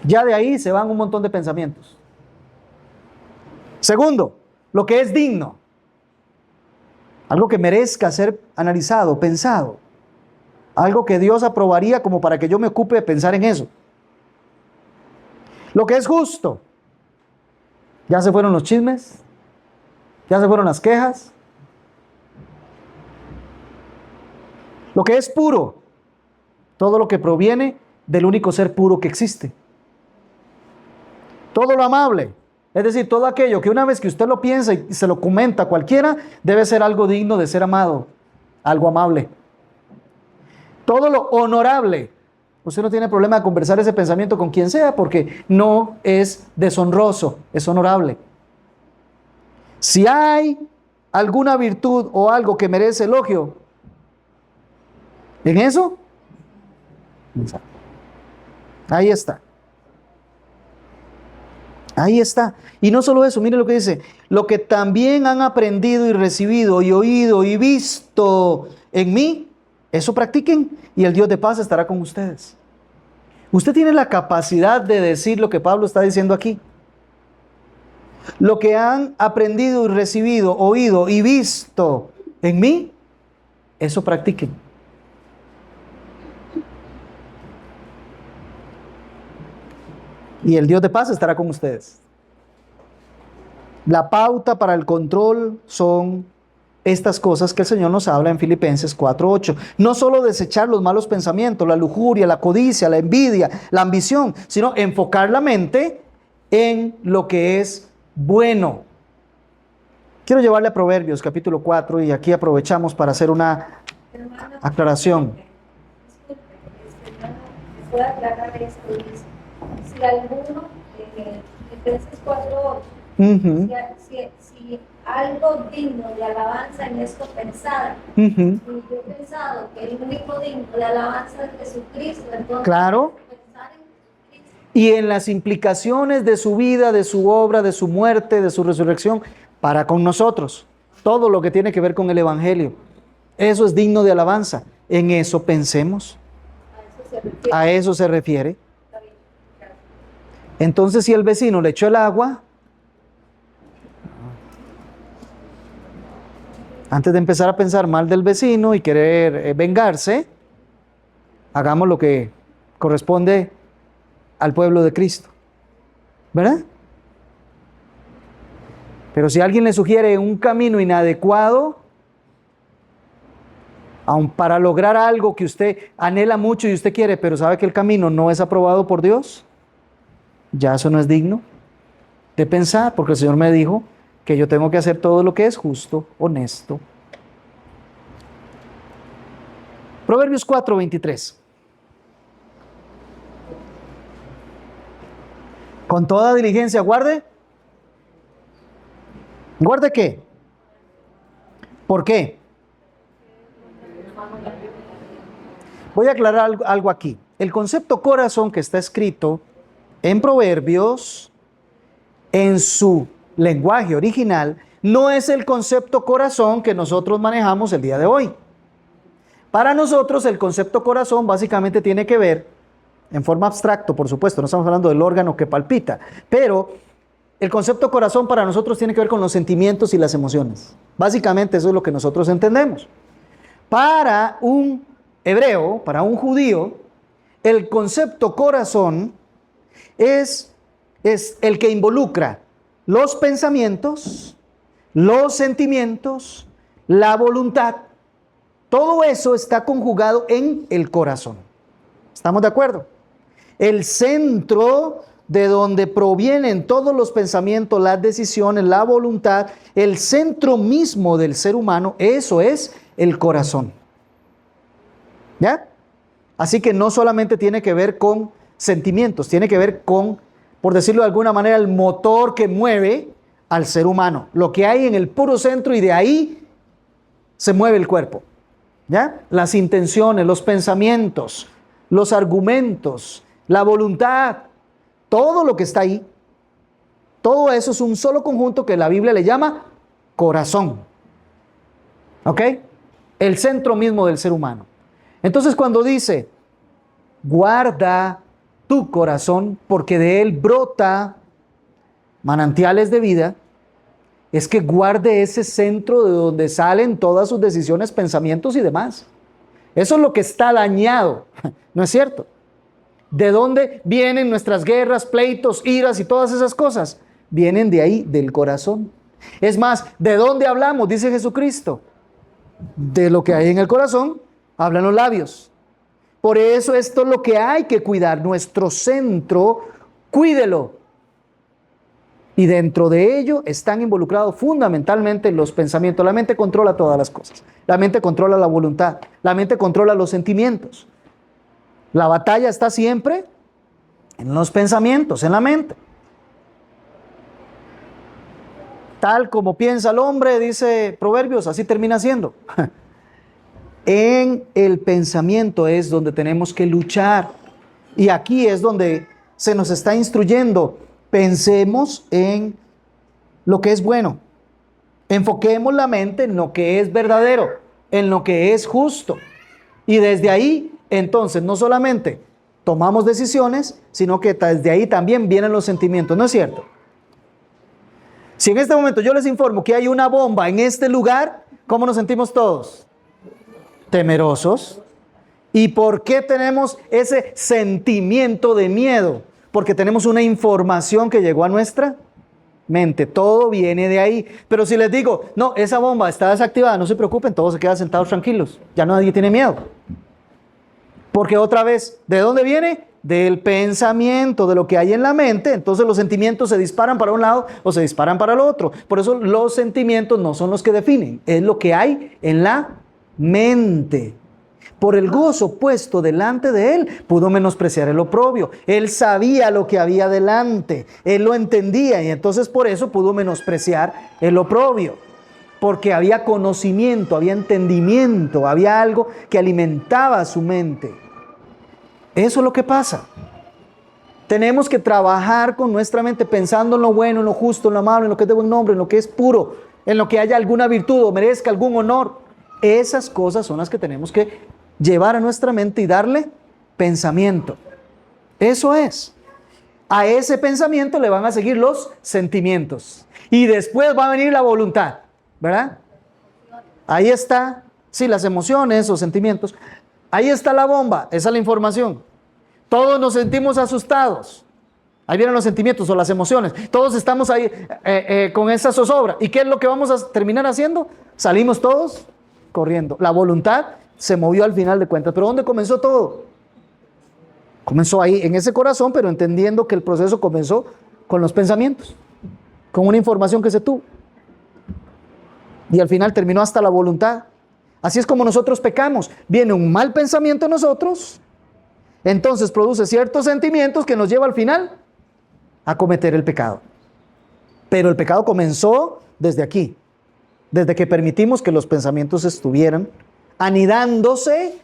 A: Ya de ahí se van un montón de pensamientos. Segundo, lo que es digno. Algo que merezca ser analizado, pensado. Algo que Dios aprobaría como para que yo me ocupe de pensar en eso. Lo que es justo. Ya se fueron los chismes. Ya se fueron las quejas. Lo que es puro. Todo lo que proviene del único ser puro que existe. Todo lo amable. Es decir, todo aquello que una vez que usted lo piensa y se lo comenta a cualquiera, debe ser algo digno de ser amado, algo amable. Todo lo honorable. Usted no tiene problema de conversar ese pensamiento con quien sea porque no es deshonroso, es honorable. Si hay alguna virtud o algo que merece elogio, en eso, ahí está. Ahí está. Y no solo eso, mire lo que dice. Lo que también han aprendido y recibido y oído y visto en mí, eso practiquen y el Dios de paz estará con ustedes. Usted tiene la capacidad de decir lo que Pablo está diciendo aquí. Lo que han aprendido y recibido, oído y visto en mí, eso practiquen. Y el Dios de paz estará con ustedes. La pauta para el control son estas cosas que el Señor nos habla en Filipenses 4:8. No solo desechar los malos pensamientos, la lujuria, la codicia, la envidia, la ambición, sino enfocar la mente en lo que es bueno. Quiero llevarle a Proverbios capítulo 4 y aquí aprovechamos para hacer una aclaración.
F: Puedo aclarar esto, dice, si alguno, Filipenses 4:8,
A: Ujú,
F: si algo digno de alabanza en esto pensar,
A: ujú.
F: y yo he pensado que el único digno de alabanza es Jesucristo, entonces
A: Claro.
F: pensar en Jesucristo.
A: Y en las implicaciones de su vida, de su obra, de su muerte, de su resurrección, para con nosotros. Todo lo que tiene que ver con el Evangelio. Eso es digno de alabanza. En eso pensemos.
F: A eso se refiere.
A: A eso se refiere.
F: Está bien, gracias.
A: Entonces, si el vecino le echó el agua, antes de empezar a pensar mal del vecino y querer vengarse, hagamos lo que corresponde al pueblo de Cristo. ¿Verdad? Pero si alguien le sugiere un camino inadecuado, aun para lograr algo que usted anhela mucho y usted quiere, pero sabe que el camino no es aprobado por Dios, ya eso no es digno de pensar, porque el Señor me dijo que yo tengo que hacer todo lo que es justo, honesto. Proverbios 4:23. Con toda diligencia guarde. ¿Guarde qué? ¿Por qué? Voy a aclarar algo aquí. El concepto corazón que está escrito en Proverbios, en su lenguaje original, no es el concepto corazón que nosotros manejamos el día de hoy. Para nosotros el concepto corazón básicamente tiene que ver, en forma abstracta, por supuesto, no estamos hablando del órgano que palpita, pero el concepto corazón para nosotros tiene que ver con los sentimientos y las emociones. Básicamente eso es lo que nosotros entendemos. Para un hebreo, para un judío, el concepto corazón es el que involucra los pensamientos, los sentimientos, la voluntad. Todo eso está conjugado en el corazón. ¿Estamos de acuerdo? El centro de donde provienen todos los pensamientos, las decisiones, la voluntad, el centro mismo del ser humano, eso es el corazón. ¿Ya? Así que no solamente tiene que ver con sentimientos, tiene que ver con, por decirlo de alguna manera, el motor que mueve al ser humano. Lo que hay en el puro centro y de ahí se mueve el cuerpo. ¿Ya? Las intenciones, los pensamientos, los argumentos, la voluntad, todo lo que está ahí, todo eso es un solo conjunto que la Biblia le llama corazón. ¿Ok? El centro mismo del ser humano. Entonces cuando dice, guarda tu corazón porque de él brota manantiales de vida, es que guarde ese centro de donde salen todas sus decisiones, pensamientos y demás. Eso es lo que está dañado, ¿no es cierto? ¿De dónde vienen nuestras guerras, pleitos, iras y todas esas cosas? Vienen de ahí, del corazón. Es más, ¿de dónde hablamos? Dice Jesucristo. De lo que hay en el corazón, hablan los labios. Por eso esto es lo que hay que cuidar. Nuestro centro, cuídelo. Y dentro de ello están involucrados fundamentalmente los pensamientos. La mente controla todas las cosas. La mente controla la voluntad. La mente controla los sentimientos. La batalla está siempre en los pensamientos, en la mente. Tal como piensa el hombre, dice Proverbios, así termina siendo. En el pensamiento es donde tenemos que luchar. Y aquí es donde se nos está instruyendo. Pensemos en lo que es bueno. Enfoquemos la mente en lo que es verdadero, en lo que es justo. Y desde ahí, entonces, no solamente tomamos decisiones, sino que desde ahí también vienen los sentimientos, ¿no es cierto? Si en este momento yo les informo que hay una bomba en este lugar, ¿cómo nos sentimos todos? Temerosos. ¿Y por qué tenemos ese sentimiento de miedo? Porque tenemos una información que llegó a nuestra mente, todo viene de ahí. Pero si les digo, no, esa bomba está desactivada, no se preocupen, todos se quedan sentados tranquilos, ya nadie tiene miedo. Porque otra vez, ¿de dónde viene? Del pensamiento, de lo que hay en la mente. Entonces los sentimientos se disparan para un lado o se disparan para el otro. Por eso los sentimientos no son los que definen, es lo que hay en la mente. Por el gozo puesto delante de él, pudo menospreciar el oprobio. Él sabía lo que había delante, él lo entendía y entonces por eso pudo menospreciar el oprobio. Porque había conocimiento, había entendimiento, había algo que alimentaba su mente. Eso es lo que pasa. Tenemos que trabajar con nuestra mente pensando en lo bueno, en lo justo, en lo amable, en lo que es de buen nombre, en lo que es puro, en lo que haya alguna virtud o merezca algún honor. Esas cosas son las que tenemos que llevar a nuestra mente y darle pensamiento. Eso es. A ese pensamiento le van a seguir los sentimientos. Y después va a venir la voluntad, ¿verdad? Ahí está, sí, las emociones o sentimientos. Ahí está la bomba, esa es la información. Todos nos sentimos asustados. Ahí vienen los sentimientos o las emociones. Todos estamos ahí con esa zozobra. ¿Y qué es lo que vamos a terminar haciendo? Salimos todos corriendo. La voluntad se movió al final de cuentas. ¿Pero dónde comenzó todo? Comenzó ahí, en ese corazón, pero entendiendo que el proceso comenzó con los pensamientos, con una información que se tuvo. Y al final terminó hasta la voluntad. Así es como nosotros pecamos. Viene un mal pensamiento en nosotros, entonces produce ciertos sentimientos que nos lleva al final a cometer el pecado. Pero el pecado comenzó desde aquí, desde que permitimos que los pensamientos estuvieran anidándose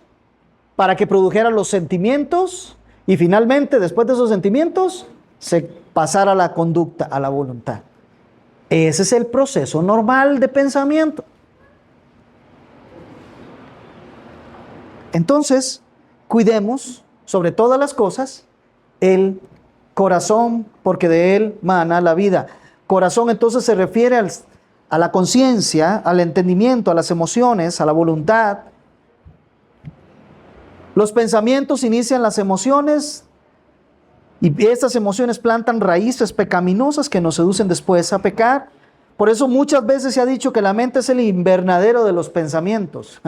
A: para que produjeran los sentimientos y finalmente, después de esos sentimientos, se pasara a la conducta, a la voluntad. Ese es el proceso normal de pensamiento. Entonces, cuidemos sobre todas las cosas el corazón, porque de él mana la vida. Corazón entonces se refiere a la conciencia, al entendimiento, a las emociones, a la voluntad. Los pensamientos inician las emociones y estas emociones plantan raíces pecaminosas que nos seducen después a pecar. Por eso muchas veces se ha dicho que la mente es el invernadero de los pensamientos.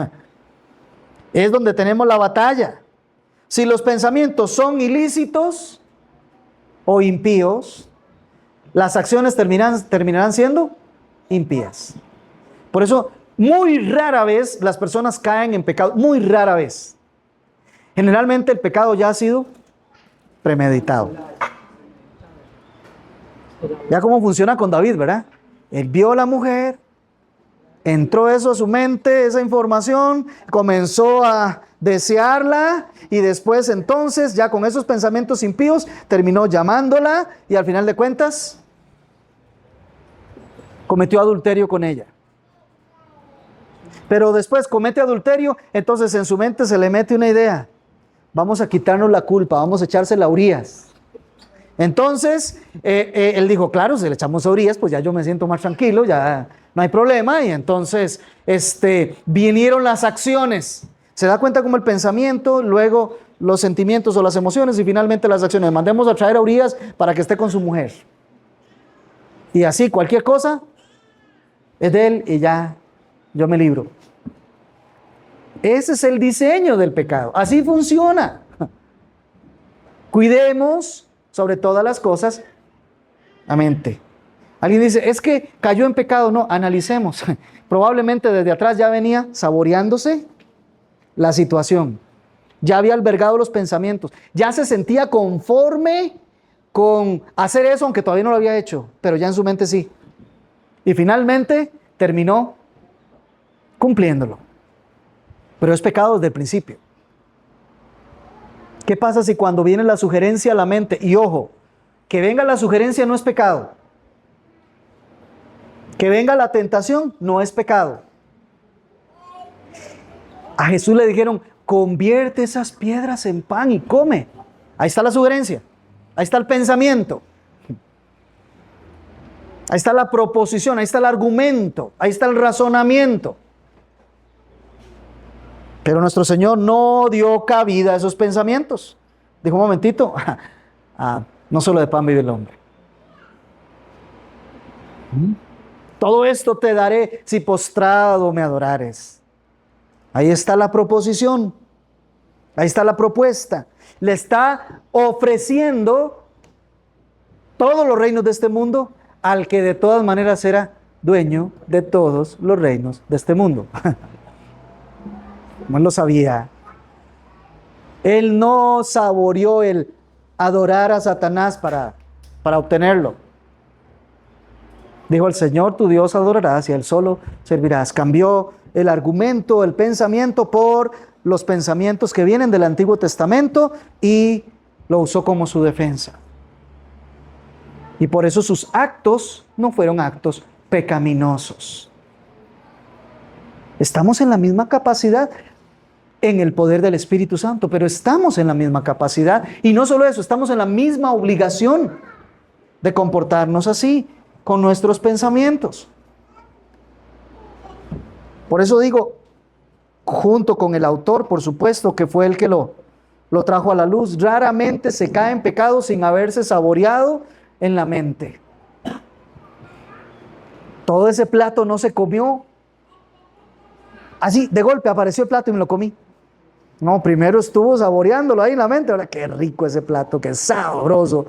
A: Es donde tenemos la batalla. Si los pensamientos son ilícitos o impíos, las acciones terminarán siendo impías. Por eso, muy rara vez las personas caen en pecado, muy rara vez. Generalmente el pecado ya ha sido premeditado. Ya como funciona con David, ¿verdad? Él vio a la mujer, entró eso a su mente, esa información, comenzó a desearla y después entonces ya con esos pensamientos impíos terminó llamándola y al final de cuentas cometió adulterio con ella. Pero después comete adulterio, entonces en su mente se le mete una idea: vamos a quitarnos la culpa, vamos a echársela a Urías. Entonces él dijo, claro, si le echamos a Urías, pues ya yo me siento más tranquilo, ya no hay problema. Y entonces vinieron las acciones. Se da cuenta como el pensamiento, luego los sentimientos o las emociones y finalmente las acciones. Mandemos a traer a Urías para que esté con su mujer. Y así cualquier cosa es de él y ya yo me libro. Ese es el diseño del pecado. Así funciona. Cuidemos sobre todas las cosas la mente. Alguien dice, es que cayó en pecado. No, analicemos. Probablemente desde atrás ya venía saboreándose la situación. Ya había albergado los pensamientos. Ya se sentía conforme con hacer eso, aunque todavía no lo había hecho, pero ya en su mente sí. Y finalmente terminó cumpliéndolo. Pero es pecado desde el principio. ¿Qué pasa si cuando viene la sugerencia a la mente, y ojo, que venga la sugerencia no es pecado, que venga la tentación no es pecado? A Jesús le dijeron, convierte esas piedras en pan y come. Ahí está la sugerencia, ahí está el pensamiento, ahí está la proposición, ahí está el argumento, ahí está el razonamiento. Pero nuestro Señor no dio cabida a esos pensamientos. Dijo, un momentito, no solo de pan vive el hombre. Todo esto te daré si postrado me adorares. Ahí está la proposición. Ahí está la propuesta. Le está ofreciendo todos los reinos de este mundo al que de todas maneras era dueño de todos los reinos de este mundo. No lo sabía. Él no saboreó el adorar a Satanás para obtenerlo. Dijo: el Señor tu Dios adorarás y a Él solo servirás. Cambió el argumento, el pensamiento por los pensamientos que vienen del Antiguo Testamento y lo usó como su defensa. Y por eso sus actos no fueron actos pecaminosos. Estamos en la misma capacidad en el poder del Espíritu Santo, pero estamos en la misma capacidad. Y no solo eso, estamos en la misma obligación de comportarnos así con nuestros pensamientos. Por eso digo, junto con el autor, por supuesto, que fue el que lo trajo a la luz, raramente se cae en pecado sin haberse saboreado en la mente. Todo ese plato no se comió así, de golpe apareció el plato y me lo comí. No, primero estuvo saboreándolo ahí en la mente. Ahora, qué rico ese plato, qué sabroso.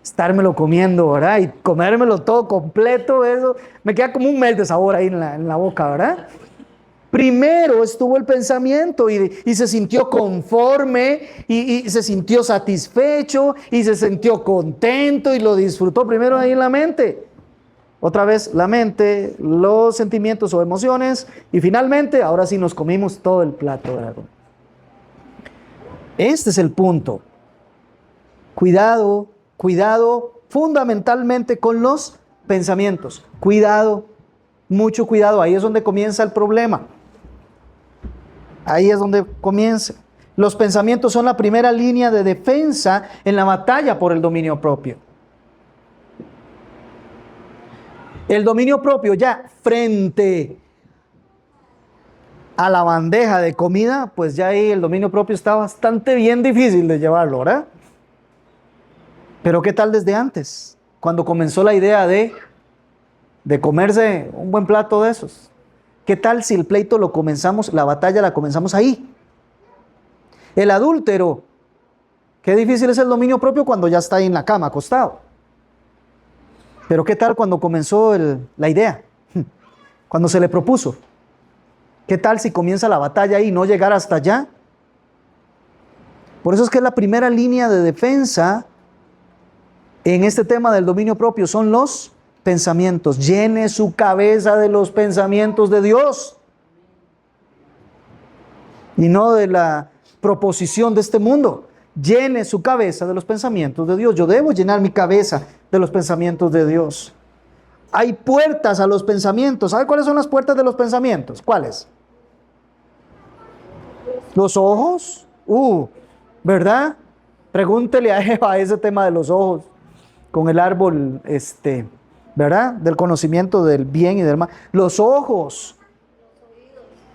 A: Estármelo comiendo, ¿verdad? Y comérmelo todo completo, eso. Me queda como un mes de sabor ahí en la boca, ¿verdad? Primero estuvo el pensamiento y se sintió conforme y se sintió satisfecho y se sintió contento y lo disfrutó primero ahí en la mente. Otra vez la mente, los sentimientos o emociones y finalmente, ahora sí nos comimos todo el plato, ¿verdad? Este es el punto. Cuidado, cuidado fundamentalmente con los pensamientos. Cuidado, mucho cuidado. Ahí es donde comienza el problema. Ahí es donde comienza. Los pensamientos son la primera línea de defensa en la batalla por el dominio propio. El dominio propio ya frente a la bandeja de comida, pues ya ahí el dominio propio está bastante bien difícil de llevarlo, ¿verdad? Pero ¿qué tal desde antes? Cuando comenzó la idea de comerse un buen plato de esos. ¿Qué tal si el pleito lo comenzamos, la batalla la comenzamos ahí? El adúltero, qué difícil es el dominio propio cuando ya está ahí en la cama, acostado. Pero ¿qué tal cuando comenzó la idea? Cuando se le propuso. ¿Qué tal si comienza la batalla ahí y no llegar hasta allá? Por eso es que la primera línea de defensa en este tema del dominio propio son los pensamientos. Llene su cabeza de los pensamientos de Dios y no de la proposición de este mundo. Llene su cabeza de los pensamientos de Dios. Yo debo llenar mi cabeza de los pensamientos de Dios. Hay puertas a los pensamientos. ¿Sabe cuáles son las puertas de los pensamientos? ¿Cuáles? Los ojos. ¿Verdad? Pregúntele a Eva ese tema de los ojos con el árbol, ¿verdad? Del conocimiento del bien y del mal. Los ojos.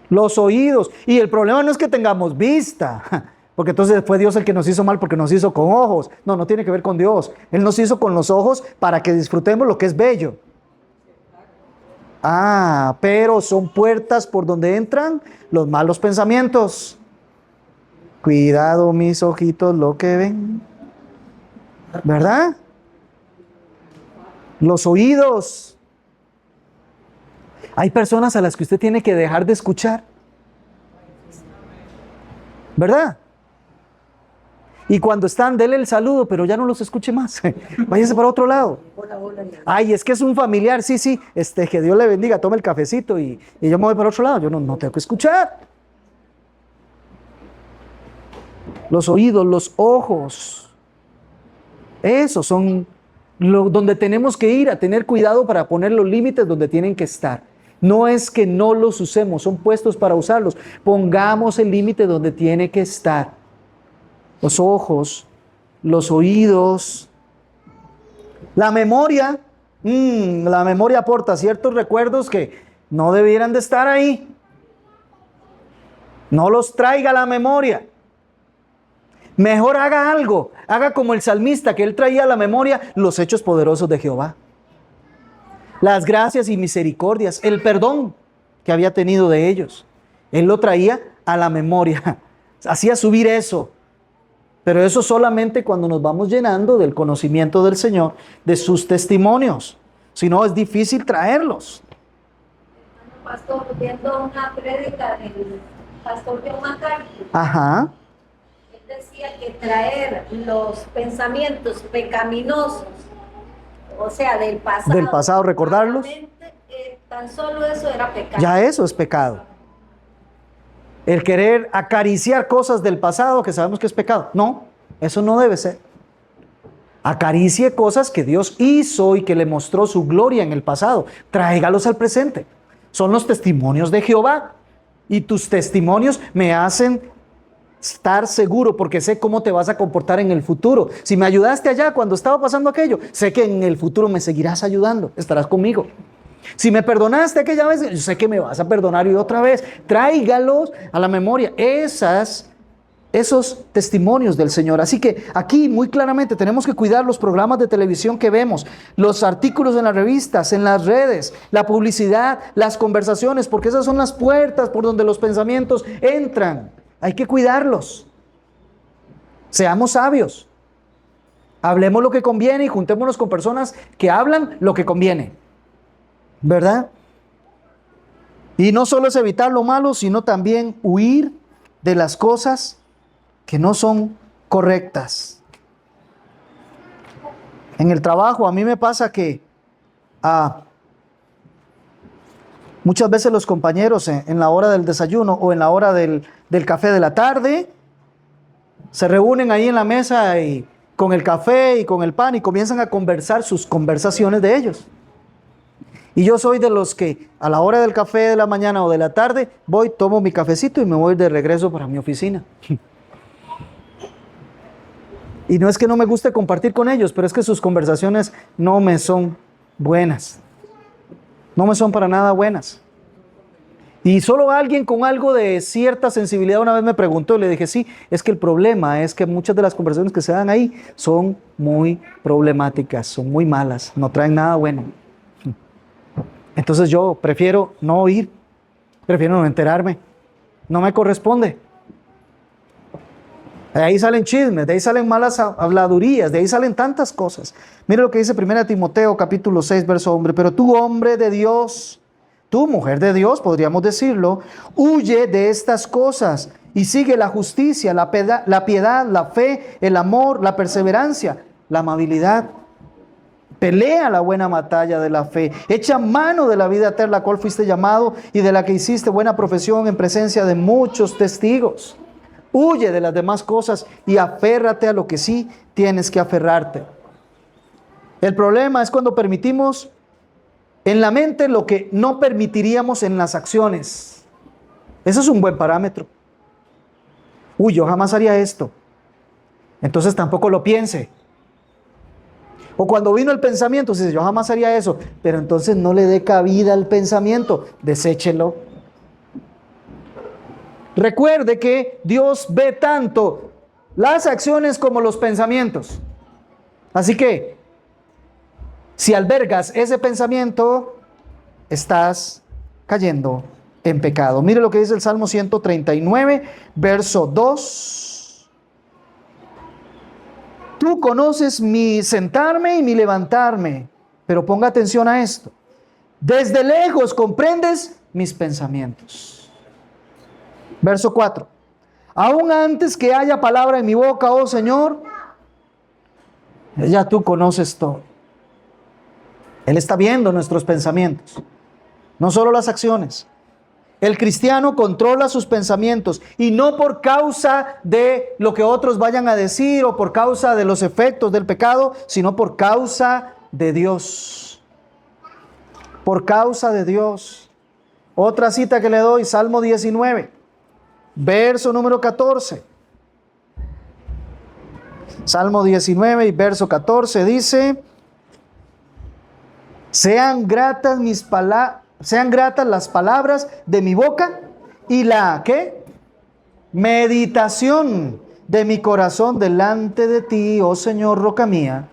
A: Los oídos. Y el problema no es que tengamos vista, porque entonces fue Dios el que nos hizo mal porque nos hizo con ojos. No, no tiene que ver con Dios. Él nos hizo con los ojos para que disfrutemos lo que es bello. Pero son puertas por donde entran los malos pensamientos. Cuidado, mis ojitos, lo que ven. ¿Verdad? Los oídos. Hay personas a las que usted tiene que dejar de escuchar. ¿Verdad? Y cuando están, dele el saludo, pero ya no los escuche más. Váyase para otro lado. Ay, es que es un familiar, sí, que Dios le bendiga, tome el cafecito y yo me voy para otro lado. Yo no tengo que escuchar. Los oídos, los ojos. Esos son donde tenemos que ir a tener cuidado para poner los límites donde tienen que estar. No es que no los usemos, son puestos para usarlos. Pongamos el límite donde tiene que estar. Los ojos, los oídos, la memoria. La memoria aporta ciertos recuerdos que no debieran de estar ahí. No los traiga a la memoria. Mejor haga algo, haga como el salmista, que él traía a la memoria los hechos poderosos de Jehová. las gracias y misericordias, el perdón que había tenido de ellos. Él lo traía a la memoria, hacía subir eso. Pero eso solamente cuando nos vamos llenando del conocimiento del Señor, de sus testimonios. Si no, es difícil traerlos.
F: Pastor, viendo una prédica del pastor John MacArthur,
A: Ajá.
F: él decía que traer los pensamientos pecaminosos, o sea,
A: Del pasado, recordarlos.
F: a la mente, tan solo eso era pecado.
A: Ya eso es pecado. El querer acariciar cosas del pasado que sabemos que es pecado. No, eso no debe ser. Acaricie cosas que Dios hizo y que le mostró su gloria en el pasado. Tráigalos al presente. Son los testimonios de Jehová. Y tus testimonios me hacen estar seguro porque sé cómo te vas a comportar en el futuro. Si me ayudaste allá cuando estaba pasando aquello, sé que en el futuro me seguirás ayudando, estarás conmigo. Si me perdonaste aquella vez, yo sé que me vas a perdonar y otra vez. Tráigalos a la memoria esos testimonios del Señor. Así que aquí muy claramente tenemos que cuidar los programas de televisión que vemos, los artículos en las revistas, en las redes, la publicidad, las conversaciones, porque esas son las puertas por donde los pensamientos entran. Hay que cuidarlos. Seamos sabios. Hablemos lo que conviene y juntémonos con personas que hablan lo que conviene. ¿Verdad? Y no solo es evitar lo malo, sino también huir de las cosas que no son correctas. En el trabajo a mí me pasa que muchas veces los compañeros en la hora del desayuno o en la hora del café de la tarde se reúnen ahí en la mesa y con el café y con el pan y comienzan a conversar sus conversaciones de ellos. Y yo soy de los que a la hora del café de la mañana o de la tarde voy, tomo mi cafecito y me voy de regreso para mi oficina. Y no es que no me guste compartir con ellos, pero es que sus conversaciones no me son buenas. No me son para nada buenas. Y solo alguien con algo de cierta sensibilidad una vez me preguntó y le dije, sí, es que el problema es que muchas de las conversaciones que se dan ahí son muy problemáticas, son muy malas, no traen nada bueno. Entonces yo prefiero no oír, prefiero no enterarme, no me corresponde. De ahí salen chismes, de ahí salen malas habladurías, de ahí salen tantas cosas. Mira lo que dice 1 Timoteo capítulo 6, verso 1. Pero tú, hombre de Dios, tú, mujer de Dios, podríamos decirlo, huye de estas cosas y sigue la justicia, la piedad, la fe, el amor, la perseverancia, la amabilidad. Pelea la buena batalla de la fe. Echa mano de la vida eterna, la cual fuiste llamado y de la que hiciste buena profesión en presencia de muchos testigos. Huye de las demás cosas y aférrate a lo que sí tienes que aferrarte. El problema es cuando permitimos en la mente lo que no permitiríamos en las acciones. Eso es un buen parámetro. Uy, yo jamás haría esto. Entonces tampoco lo piense. O cuando vino el pensamiento, dice, yo jamás haría eso. Pero entonces no le dé cabida al pensamiento, deséchelo. Recuerde que Dios ve tanto las acciones como los pensamientos. Así que, si albergas ese pensamiento, estás cayendo en pecado. Mire lo que dice el Salmo 139, verso 2. Tú conoces mi sentarme y mi levantarme, pero ponga atención a esto. Desde lejos comprendes mis pensamientos. Verso 4. Aún antes que haya palabra en mi boca, oh Señor, ya tú conoces todo. Él está viendo nuestros pensamientos, no solo las acciones. El cristiano controla sus pensamientos y no por causa de lo que otros vayan a decir o por causa de los efectos del pecado, sino por causa de Dios. Por causa de Dios. Otra cita que le doy, Salmo 19, verso número 14. Salmo 19 y verso 14 dice: Sean gratas las palabras de mi boca y la ¿qué? Meditación de mi corazón delante de ti, oh Señor, roca mía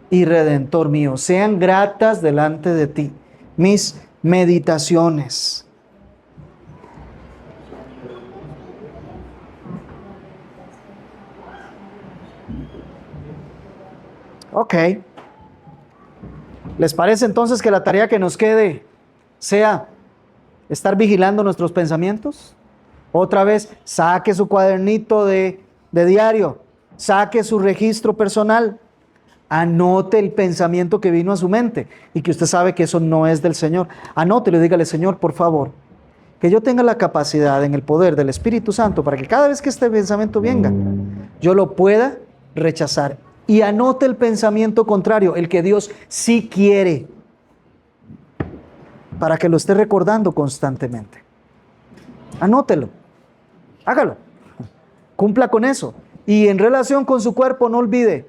A: y redentor mío. Sean gratas delante de ti. mis meditaciones. Ok. ¿Les parece entonces que la tarea que nos quede sea estar vigilando nuestros pensamientos? Otra vez, saque su cuadernito de diario, saque su registro personal, anote el pensamiento que vino a su mente y que usted sabe que eso no es del Señor. Anótelo y dígale: Señor, por favor, que yo tenga la capacidad en el poder del Espíritu Santo para que cada vez que este pensamiento venga, yo lo pueda rechazar. Y anote el pensamiento contrario, el que Dios sí quiere, para que lo esté recordando constantemente. Anótelo, hágalo, cumpla con eso. Y en relación con su cuerpo, no olvide,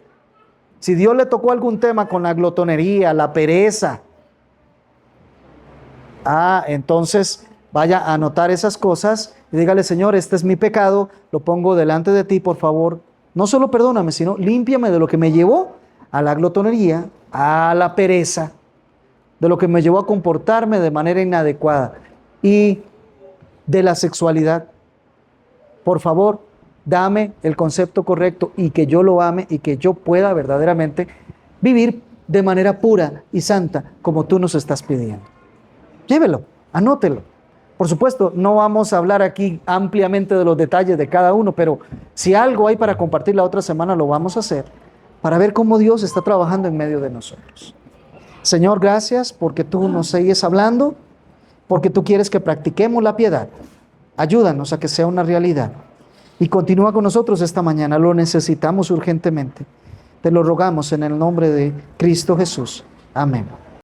A: si Dios le tocó algún tema con la glotonería, la pereza, entonces vaya a anotar esas cosas y dígale: Señor, este es mi pecado, lo pongo delante de ti, por favor. No solo perdóname, sino límpiame de lo que me llevó a la glotonería, a la pereza, de lo que me llevó a comportarme de manera inadecuada y de la sexualidad. Por favor, dame el concepto correcto y que yo lo ame y que yo pueda verdaderamente vivir de manera pura y santa como tú nos estás pidiendo. Llévelo, anótelo. Por supuesto, no vamos a hablar aquí ampliamente de los detalles de cada uno, pero si algo hay para compartir la otra semana, lo vamos a hacer para ver cómo Dios está trabajando en medio de nosotros. Señor, gracias porque tú nos sigues hablando, porque tú quieres que practiquemos la piedad. Ayúdanos a que sea una realidad. Y continúa con nosotros esta mañana, lo necesitamos urgentemente. Te lo rogamos en el nombre de Cristo Jesús. Amén.